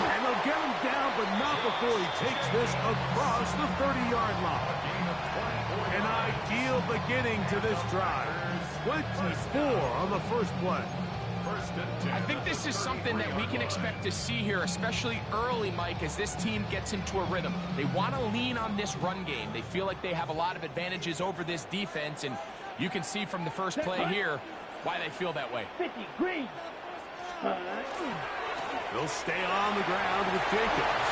And they'll get him down, but not before he takes this across the 30-yard line. An ideal beginning to this drive. 24 on the first play. I think this is something that we can expect to see here, especially early, Mike, as this team gets into a rhythm. They want to lean on this run game. They feel like they have a lot of advantages over this defense, and you can see from the first play here why they feel that way. 50, green. They'll stay on the ground with Jacobs.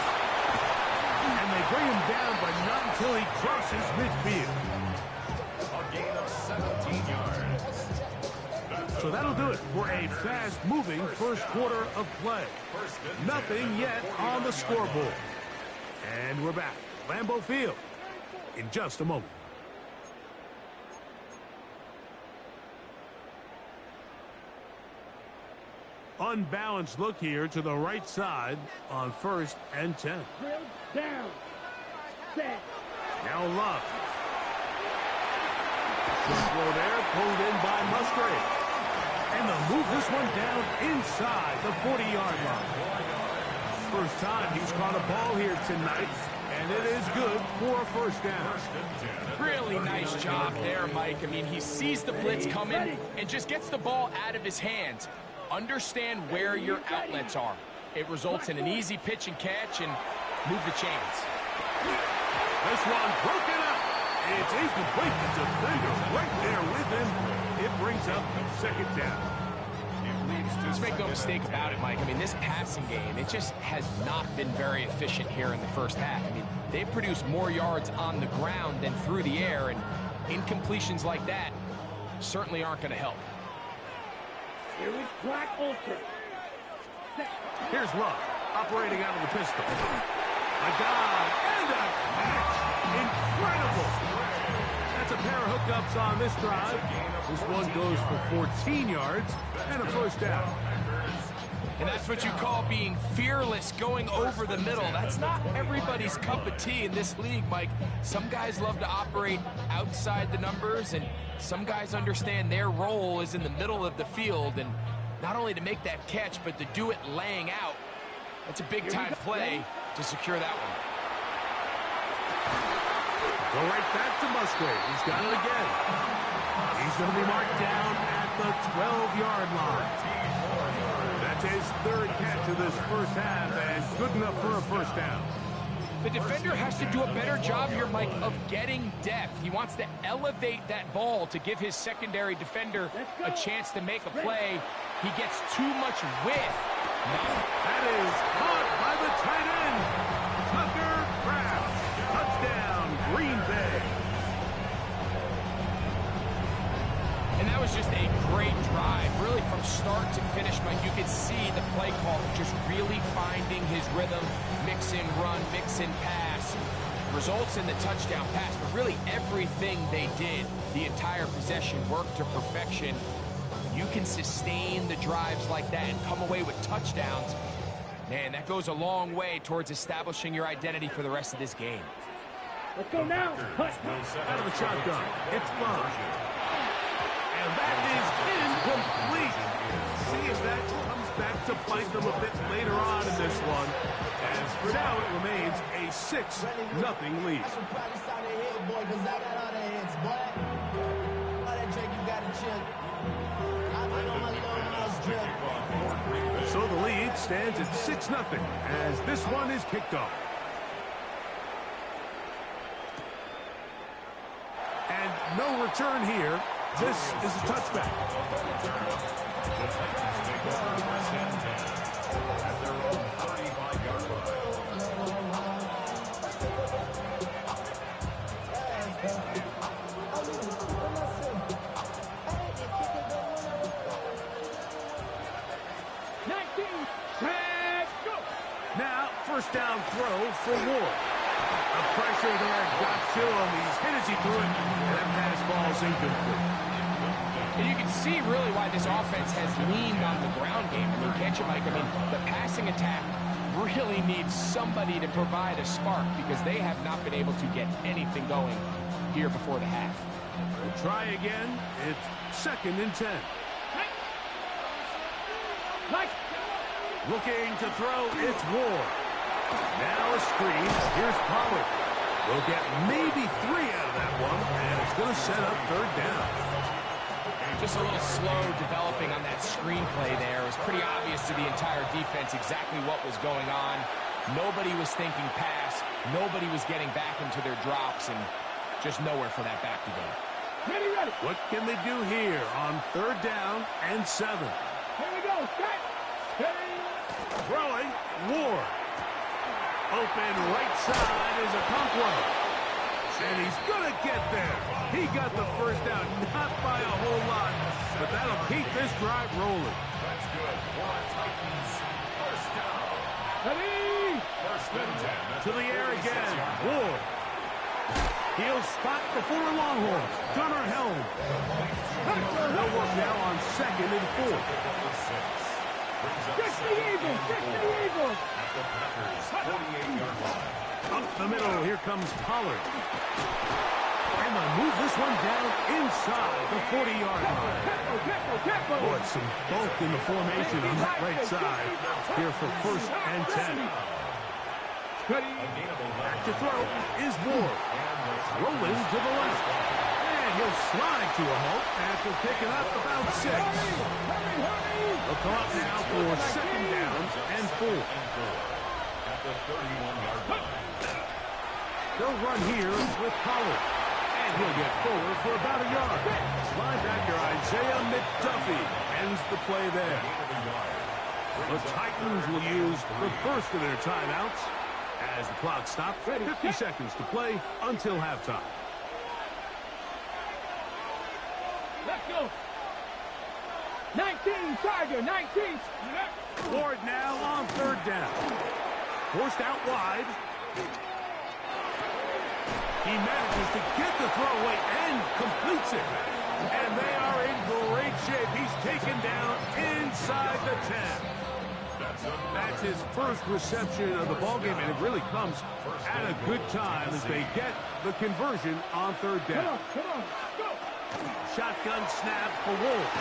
And they bring him down, but not until he crosses midfield. A gain of 17 So that'll do it for a fast-moving first quarter of play. Nothing yet on the scoreboard. And we're back. Lambeau Field in just a moment. Unbalanced look here to the right side on 1st and 10. Down. Set. Now Love. Good throw there, pulled in by Musgrave. And they'll move this one down inside the 40-yard line. First time he's caught a ball here tonight, and it is good for a first down. Really nice job there, Mike. I mean, he sees the blitz coming and just gets the ball out of his hands. Understand where your outlets are. It results in an easy pitch and catch and move the chains. This one broken up. It's incomplete. The defender right there with him. It brings up second down. Let's make no mistake about it, Mike. I mean, this passing game, it just has not been very efficient here in the first half. I mean, they've produced more yards on the ground than through the air, and incompletions like that certainly aren't going to help. Here is Black Ultra. Here's Love, operating out of the pistol. A dive and a catch. Incredible. That's a pair of hookups on this drive. This one goes for 14 yards and a first down. And that's what you call being fearless, going over the middle. That's not everybody's cup of tea in this league, Mike. Some guys love to operate outside the numbers, and some guys understand their role is in the middle of the field, and not only to make that catch, but to do it laying out. That's a big-time play to secure that one. Go right back to Musgrave. He's got it again. He's going to be marked down at the 12-yard line. That's his third catch of this first half, and good enough for a first down. The defender has to do a better job here, Mike, of getting depth. He wants to elevate that ball to give his secondary defender a chance to make a play. He gets too much width. That is caught by the tight end, Tucker Kraft. Touchdown, Green Bay. And that was just a great drive. Really, from start to finish, Mike, you could see the play call just really finding his rhythm. Mix in run, mix in pass. Results in the touchdown pass. But really, everything they did, the entire possession, worked to perfection. You can sustain the drives like that and come away with touchdowns. Man, that goes a long way towards establishing your identity for the rest of this game. Let's go now. Out of the shotgun. It's Love. And that is incomplete. See if that comes back to bite them a bit later on in this one. As for now, it remains a 6-0 lead. So the lead stands at 6-0 as this one is kicked off. And no return here. This is a touchback. Now, first down throw for Ward. The pressure there got to him. He's hit as he threw it, and that pass ball's incomplete. And you can see really why this offense has leaned on the ground game. I mean, can't you, Mike? I mean, the passing attack really needs somebody to provide a spark because they have not been able to get anything going here before the half. We'll try again. It's 2nd and 10. Looking to throw, it's Ward. Now a screen. Here's Pollard. We'll get maybe 3 out of that one, and it's going to set up 3rd down. Just a little slow developing on that screenplay there. It was pretty obvious to the entire defense exactly what was going on. Nobody was thinking pass. Nobody was getting back into their drops, and just nowhere for that back to go. Ready. What can they do here on 3rd down and 7? Here we go. Throwing, Ward. Open right side is Okonkwo. And he's going to get there. He got the first down, not by a whole lot, but that'll keep this drive rolling. That's good. For Titans. First down. Ready? First and 10. To the air again. Ward. He'll spot the former Longhorns. Gunnar Helm. They'll work now on 2nd and 4. Get the Eagles! Get the Eagles! At the Packers' 48-yard line. Up the middle, here comes Pollard. And they'll move this one down inside the 40-yard line. Boy, some bulk in the formation on that right side. Here for 1st and 10. Back to throw is Ward. Rolling to the left. And he'll slide to a halt after picking up about 6. They'll come up now for 2nd down and 4. At the 31-yard line. They'll run here with Pollard. And he'll get forward for about a yard. Linebacker Isaiah McDuffie ends the play there. The Titans will use the first of their timeouts as the clock stops. 50 seconds to play until halftime. Let's go. 19, Tiger, 19. Ward now on 3rd down. Forced out wide. He manages to get the throwaway and completes it. And they are in great shape. He's taken down inside the 10. That's his first reception of the ballgame, and it really comes at a good time as they get the conversion on 3rd down. Come on, go. Shotgun snap for Wolf.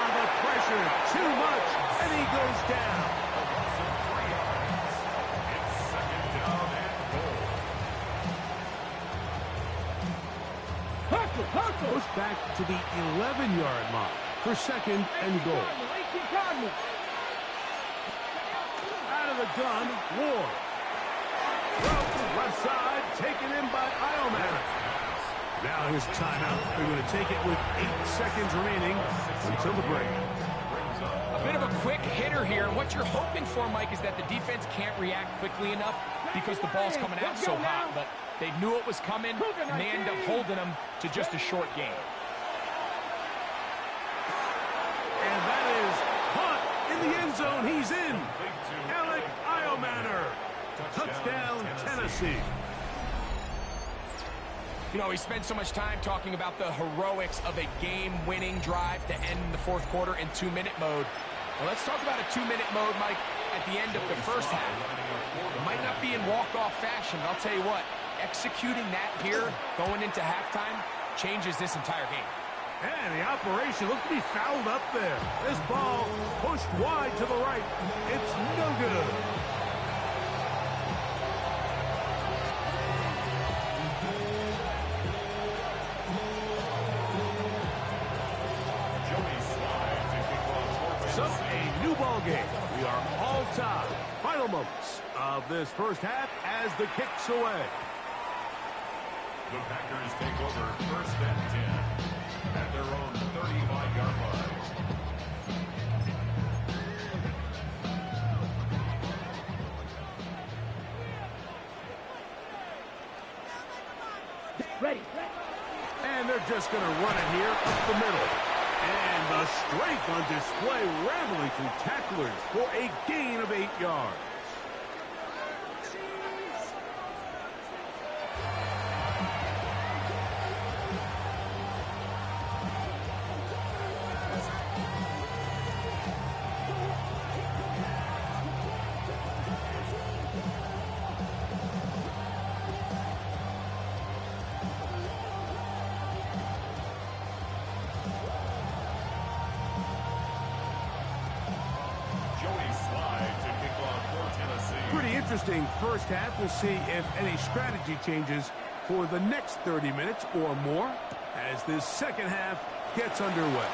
The pressure, too much, and he goes down. It's 2nd down and goal. Goes back to the 11-yard mark for 2nd and goal. Out of the gun, Ward. Left side, taken in by Ioman. Now his timeout. They're going to take it with 8 seconds remaining until the break. A bit of a quick hitter here. What you're hoping for, Mike, is that the defense can't react quickly enough because the ball's coming out so hot. But they knew it was coming, and they end up holding them to just a short game. And that is caught in the end zone. He's in. Alec Iomanner. Touchdown, Tennessee. You know, we spent so much time talking about the heroics of a game-winning drive to end the 4th quarter in 2-minute mode. Well, let's talk about a 2-minute mode, Mike, at the end of the first half. It might not be in walk-off fashion, but I'll tell you what, executing that here, going into halftime, changes this entire game. And the operation looked to be fouled up there. This ball pushed wide to the right. It's no good. So, a new ball game. We are all tied. Final moments of this first half as the kick's away. The Packers take over 1st and 10 at their own 35-yard line. Ready. And they're just going to run it here up the middle. And the strength on display, rambling through tacklers for a gain of 8 yards. Interesting first half. We'll see if any strategy changes for the next 30 minutes or more as this second half gets underway.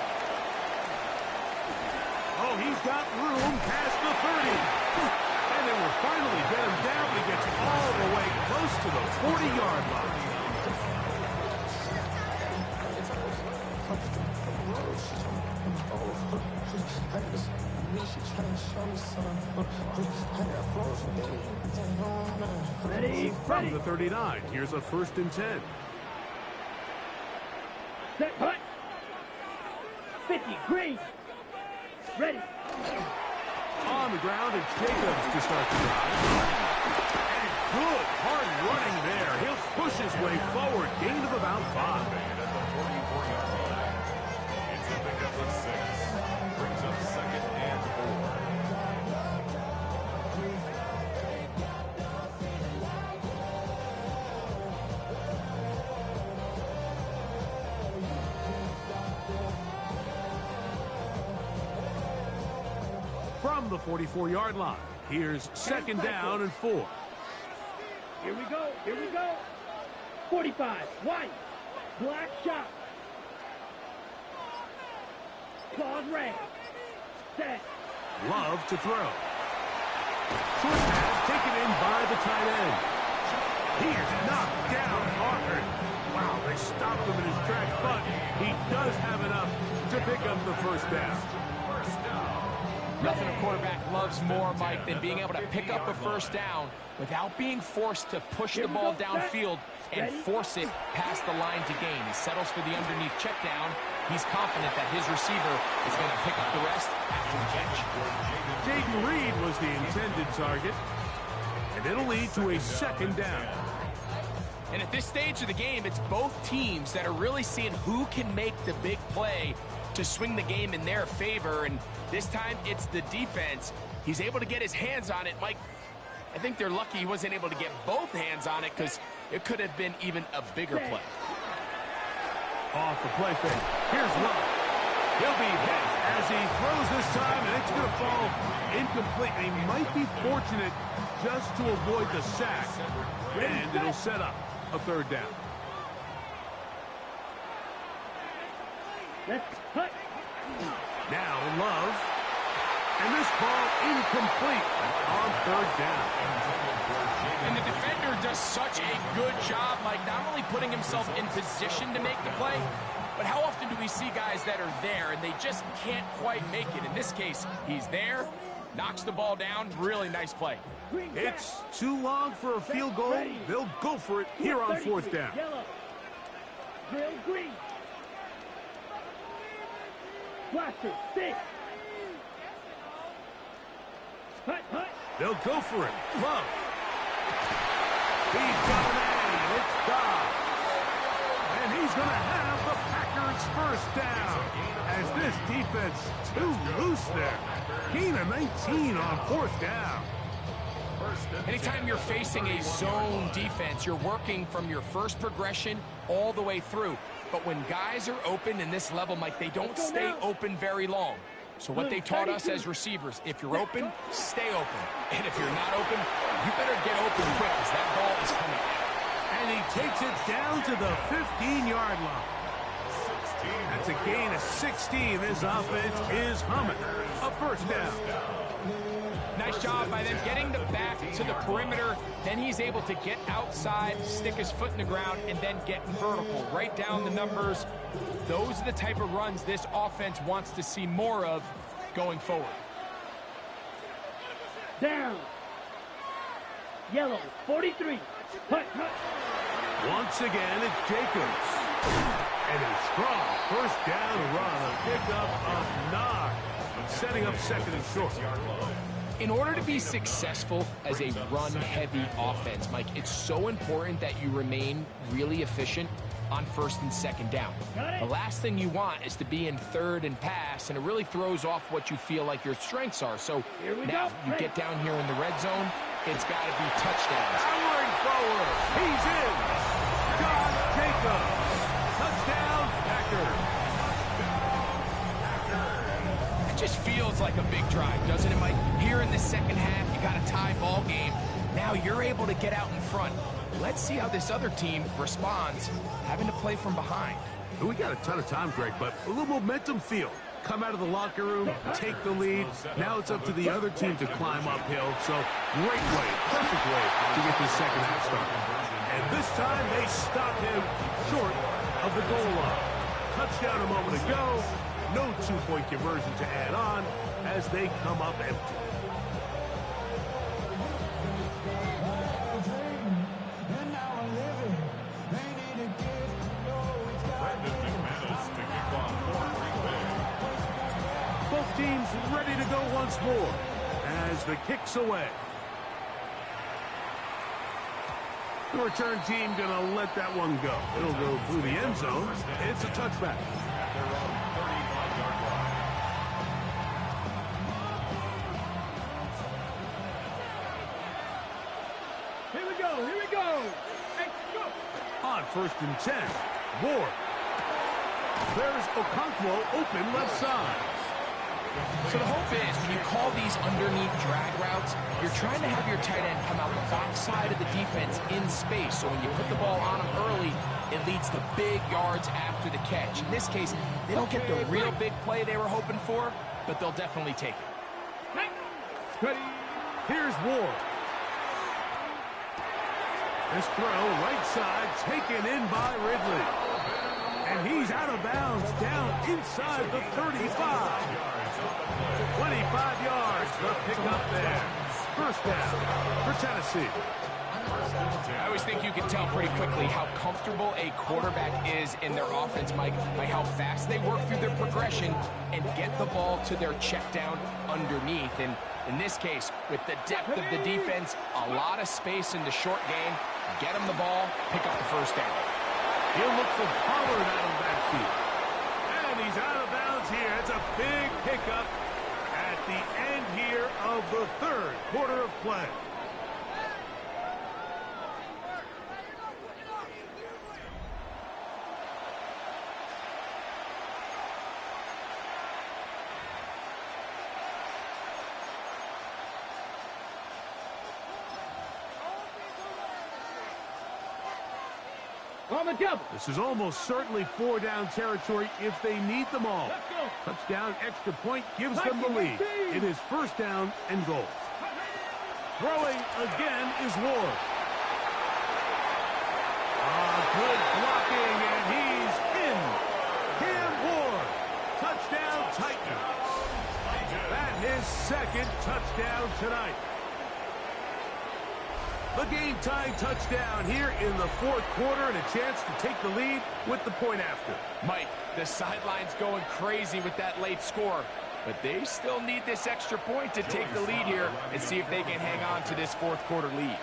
Oh, he's got room past the 30. And they will finally get him down. He gets all the way close to the 40-yard line. From the 39, here's a 1st and 10. Set, hut. 50, green. Ready. On the ground, it's Jacobs to start the drive. And good, hard running there. He'll push his way forward. Gain of about 5. At the 44-yard line. It's a pickup of 6. Brings up 2nd and 4. From the 44-yard line, here's 2nd down and 4. Here we go. Here we go. 45. White. Black shot. Claws red. Set. Love to throw. Short pass taken in by the tight end. He is knocked down hard. Wow, they stopped him in his tracks, but he does have enough to pick up the 1st down. Nothing a quarterback loves more, Mike, than being able to pick up a 1st down without being forced to push the ball downfield and force it past the line to gain. He settles for the underneath check down. He's confident that his receiver is going to pick up the rest after the catch. Jaden Reed was the intended target, and it'll lead to a 2nd down. And at this stage of the game, it's both teams that are really seeing who can make the big play to swing the game in their favor, and this time it's the defense. He's able to get his hands on it. Mike, I think they're lucky he wasn't able to get both hands on it because it could have been even a bigger play. Off the play fake. Here's Love. He'll be hit as he throws this time, and it's going to fall incomplete. He might be fortunate just to avoid the sack, and it'll set up a 3rd down. Let's cut. Now Love. And this ball incomplete on 3rd down. And the defender does such a good job, like not only putting himself in position to make the play, but how often do we see guys that are there and they just can't quite make it? In this case, he's there, knocks the ball down. Really nice play. It's too long for a field goal. They'll go for it here on 4th down. Yellow. Drill green. Blaster, 6. Hut, hut. They'll go for it. Love. He's got an A. It's gone. And he's going to have the Packers 1st down. As this defense too loose there. Gain of 19 on 4th down. Anytime you're facing a zone defense, you're working from your first progression all the way through. But when guys are open in this level, Mike, they don't stay open very long. So what they taught us as receivers, if you're open, stay open. And if you're not open, you better get open quick because that ball is coming out. And he takes it down to the 15-yard line. That's a gain of 16. This offense is humming. A 1st down. Nice job by them getting the back to the perimeter. Then he's able to get outside, stick his foot in the ground, and then get vertical. Write down the numbers. Those are the type of runs this offense wants to see more of going forward. Down. Yellow, 43. Hut, hut. Once again, it's Jacobs. And a strong 1st down run. A pickup of 9. Setting up 2nd and short. In order to be successful as a run-heavy offense, Mike, it's so important that you remain really efficient on 1st and 2nd down. The last thing you want is to be in 3rd and pass, and it really throws off what you feel like your strengths are. So now you get down here in the red zone, it's got to be touchdowns. Powering forward. He's in. Josh Jacobs. Touchdown, Packers. It just feels like a big drive, doesn't it, Mike? Here in the 2nd half, you got a tie ball game. Now you're able to get out in front. Let's see how this other team responds, having to play from behind. We got a ton of time, Greg, but a little momentum feel. Come out of the locker room, take the lead. Now it's up to the other team to climb uphill. So great way, perfect way to get this 2nd half started. And this time they stop him short of the goal line. Touchdown a moment ago. No two-point conversion to add on as they come up empty. Both teams ready to go once more as the kick's away. The return team going to let that one go. It'll go through the end zone. It's a touchback. Here we go, here we go. Hey, go. On 1st and 10, Ward. There's Okonkwo open left side. So the hope is when you call these underneath drag routes, you're trying to have your tight end come out the backside of the defense in space. So when you put the ball on him early, it leads to big yards after the catch. In this case, they don't get the real big play they were hoping for, but they'll definitely take it. Ready? Here's Ward. This throw, right side, taken in by Ridley. And he's out of bounds, down inside the 35. 25 yards for pickup there. First down for Tennessee. I always think you can tell pretty quickly how comfortable a quarterback is in their offense, Mike, by how fast they work through their progression and get the ball to their check down underneath. And in this case, with the depth of the defense, a lot of space in the short game, get them the ball, pick up the first down. He'll look for Pollard out of the backfield. And he's out of bounds here. It's a big pickup at the end here of the third quarter of play. On the double. This is almost certainly 4-down territory if they need them all. Let's go. Touchdown, extra point gives them the lead. It is first down and goal. Throwing again is Ward. Good blocking, and he's in. Cam Ward. Touchdown, Titans. That his second touchdown tonight. The game-tying touchdown here in the fourth quarter and a chance to take the lead with the point after. Mike, the sideline's going crazy with that late score, but they still need this extra point to take the lead here and see if they can hang on to this fourth quarter lead.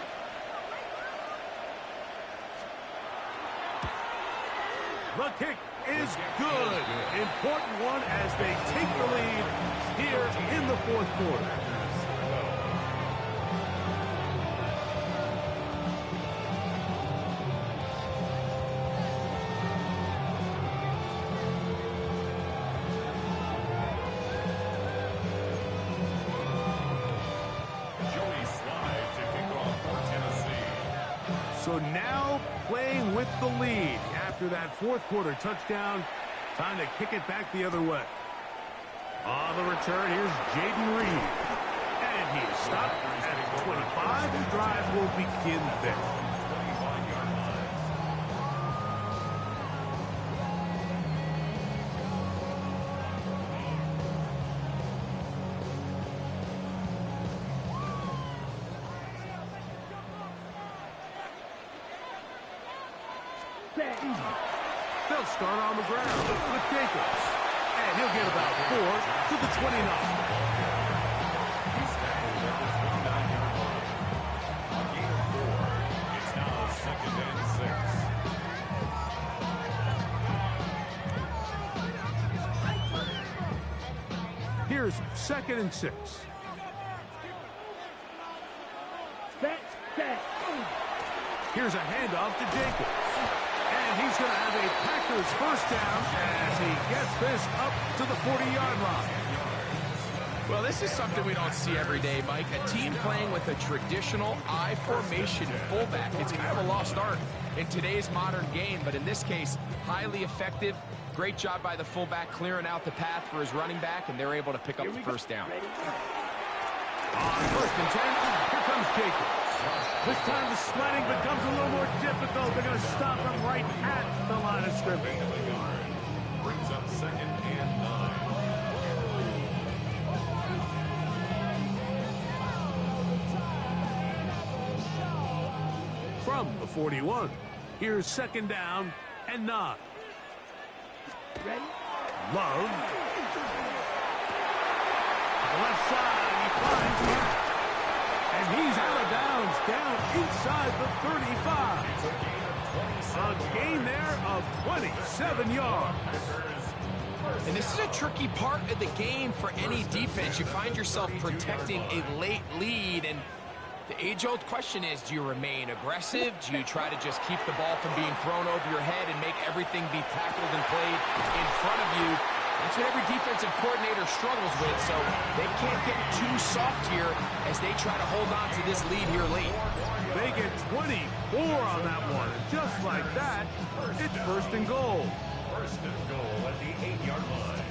The kick is good. Important one as they take the lead here in the fourth quarter. So now playing with the lead after that fourth quarter touchdown. Time to kick it back the other way. On the return, here's Jaden Reed. And he is stopped at 25. The drive will begin there. They'll start on the ground with Jacobs. And he'll get about 4 to the 29. It's now 2nd and 6. Here's 2nd and 6. Here's a handoff to Jacobs. And he's going to have a Packers first down as he gets this up to the 40-yard line. Well, this is something we don't see every day, Mike. A team playing with a traditional I formation fullback. It's kind of a lost art in today's modern game, but in this case, highly effective. Great job by the fullback clearing out the path for his running back, and they're able to pick up the first down. On 1st and 10, here comes Jacobs. This time the sledding becomes a little more difficult. They're going to stop him right at the line of scrimmage. Brings up 2nd and 9. from the 41. Here's second down and 9. Ready? Love. Left side, he finds it. And he's out of bounds, down inside the 35. A gain there of 27 yards. And this is a tricky part of the game for any defense. You find yourself protecting a late lead, and the age-old question is, do you remain aggressive? Do you try to just keep the ball from being thrown over your head and make everything be tackled and played in front of you? That's what every defensive coordinator struggles with, so they can't get too soft here as they try to hold on to this lead here late. They get 24 on that one. And just like that, it's first and goal. First and goal at the 8-yard line.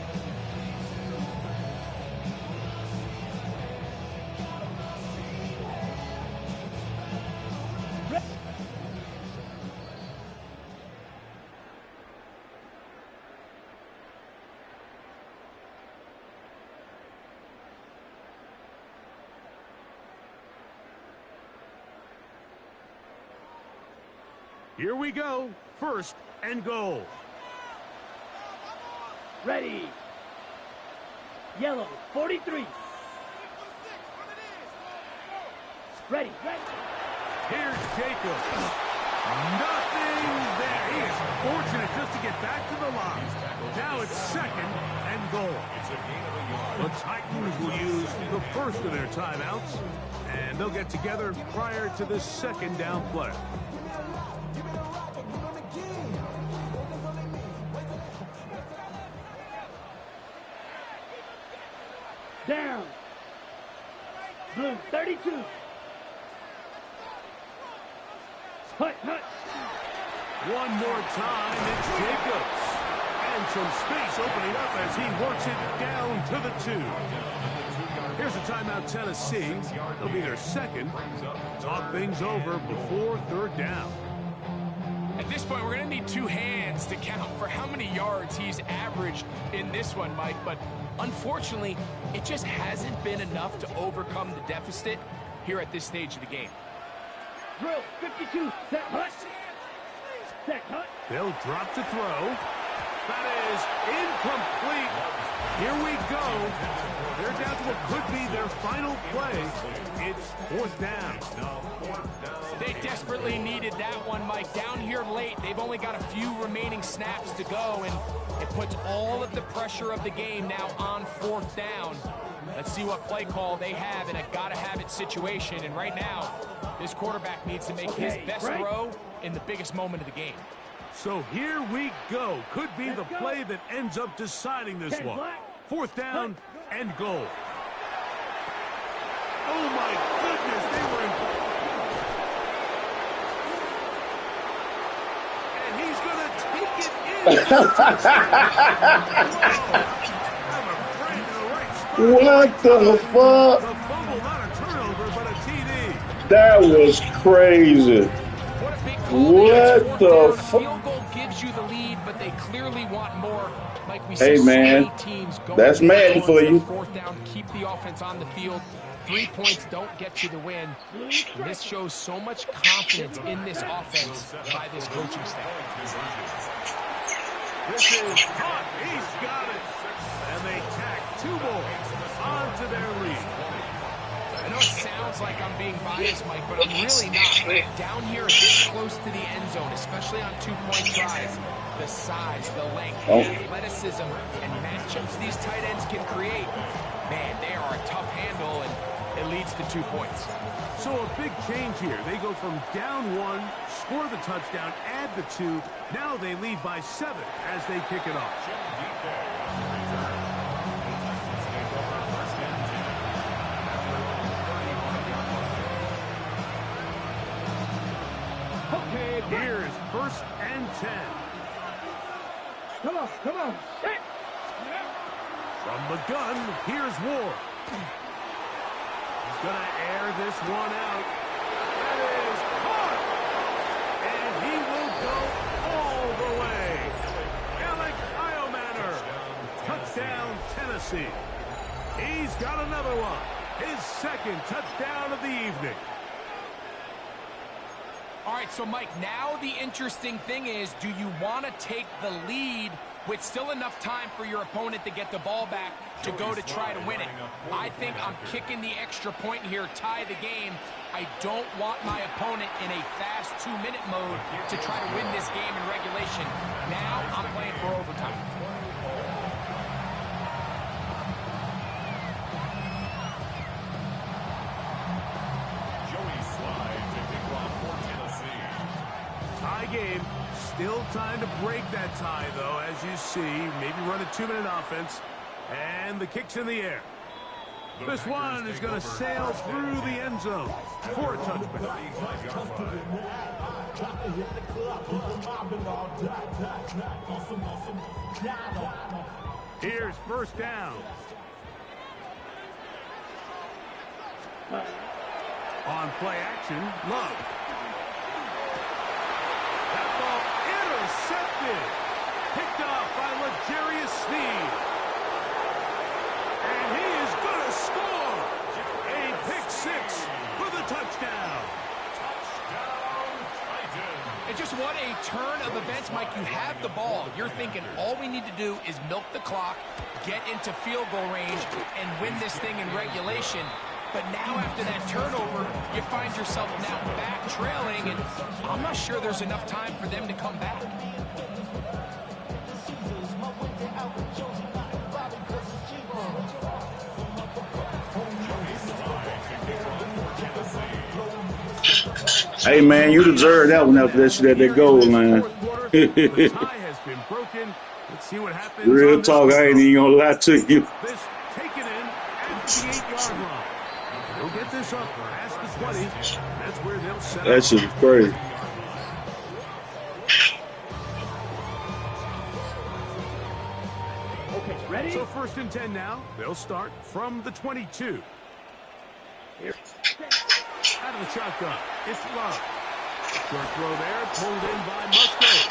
Here we go. First and goal. Ready. Yellow, 43. Ready. Here's Jacob. Nothing there. He is fortunate just to get back to the line. Now it's second and goal. The Titans will use the first of their timeouts, and they'll get together prior to this second down play. Down. Blue, 32. Hut. One more time, it's Jacobs. And some space opening up as he works it down to the 2. Here's a timeout, Tennessee. It'll be their second. Talk things over before third down. At this point, we're going to need two hands to count for how many yards he's averaged in this one, Mike. But unfortunately, it just hasn't been enough to overcome the deficit here at this stage of the game. Drill, 52. Set hut. Set hut. They'll drop to throw. That is incomplete. Here we go. They're down to what could be their final play. It's fourth down. They desperately needed that one, Mike. Down here late, they've only got a few remaining snaps to go, and it puts all of the pressure of the game now on fourth down. Let's see what play call they have in a gotta-have-it situation. And right now, this quarterback needs to make his best throw in the biggest moment of the game. So here we go. Could be the play that ends up deciding this one. Fourth down and goal. Oh, my goodness. They were in... And he's going to take it in. I'm afraid to the right spot. What the fuck? The fumble, not a turnover, but a TD. That was crazy. What a big call. What the fuck? Field goal gives you the lead, but they clearly want more. Like we Hey, see man, so many teams going that's Madden for you. Fourth down, keep the offense on the field. 3 points don't get you the win. And this shows so much confidence in this offense by this coaching staff. This is hot. He's got it. And they tack 2 more onto their lead. I know it sounds like I'm being biased, Mike, but I'm really not. Down here this close to the end zone, especially on 2-point tries, the size, the length, the athleticism, and matchups these tight ends can create, man, they are a tough handle, and it leads to 2 points. So a big change here. They go from down 1, score the touchdown, add the 2. Now they lead by 7 as they kick it off. Okay, Here's first and 10. Come on. Set. From the gun, here's Ward. He's going to air this one out. That is caught. And he will go all the way. Alec Iomanner. Touchdown, Tennessee. He's got another one. His second touchdown of the evening. All right, so Mike, now the interesting thing is, do you want to take the lead with still enough time for your opponent to get the ball back to go to try to win it? I think I'm kicking the extra point here, tie the game. I don't want my opponent in a fast 2-minute mode to try to win this game in regulation. Now I'm playing for overtime. Tie game. Still time to break that tie, though, as you see. Maybe run a 2-minute offense. And the kick's in the air. This one is going to sail through the end zone for a touchback. Here's first down. On play action, Love. That ball intercepted. Picked off by Legarius Sneed. And he is going to score. A pick-6 for the touchdown. And just what a turn of events, Mike. You have the ball. You're thinking all we need to do is milk the clock, get into field goal range, and win this thing in regulation. But now after that turnover, you find yourself now back trailing, and I'm not sure there's enough time for them to come back. Hey, man, you deserve that one after that shit at that goal line. Real talk, I ain't even gonna lie to you. This taken in at the 8-yard line. They'll get this up past the 20. That's where they'll set up. That shit is crazy. Okay, ready? So 1st and 10 now. They'll start from the 22. Here. Out of the shotgun. It's Love. Short throw there, pulled in by Musgrave.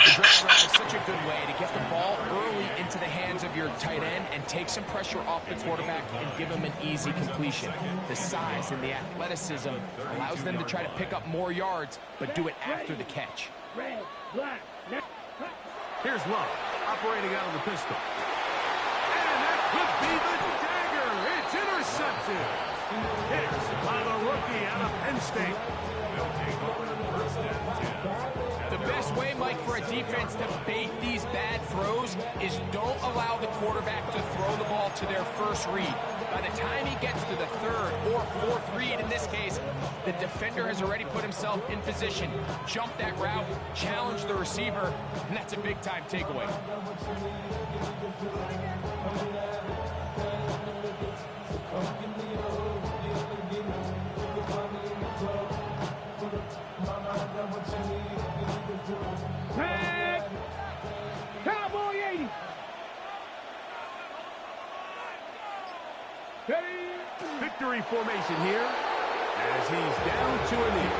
The drag route is such a good way to get the ball early into the hands of your tight end and take some pressure off the quarterback and give him an easy completion. The size and the athleticism allows them to try to pick up more yards, but do it after the catch. Here's Love, operating out of the pistol. And that could be the dagger. It's intercepted. Hit by the rookie out of Penn State. The best way, Mike, for a defense to bait these bad throws is don't allow the quarterback to throw the ball to their first read. By the time he gets to the 3rd or 4th read, in this case, the defender has already put himself in position, jump that route, challenge the receiver, and that's a big-time takeaway. Cowboy 80. Victory formation here as he's down to a knee.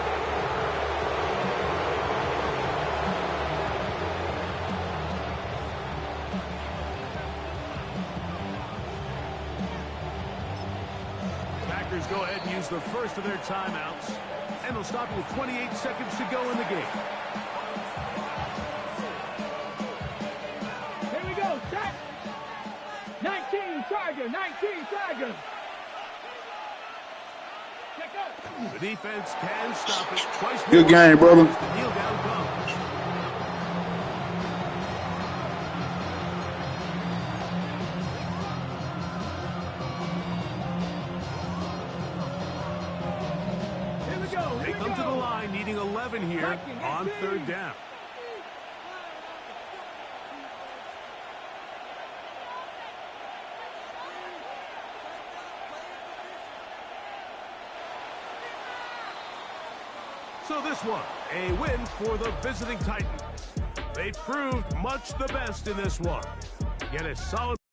Packers go ahead and use the first of their timeouts, and they'll stop with 28 seconds to go in the game. Here we go. Set. 19 Tiger. 19 Tiger. The defense can stop it twice more. Good game, brother. The kneel down comes. Here we go. They come to the line needing 11 here on 3rd down. So this one, a win for the visiting Titans. They proved much the best in this one. Get a solid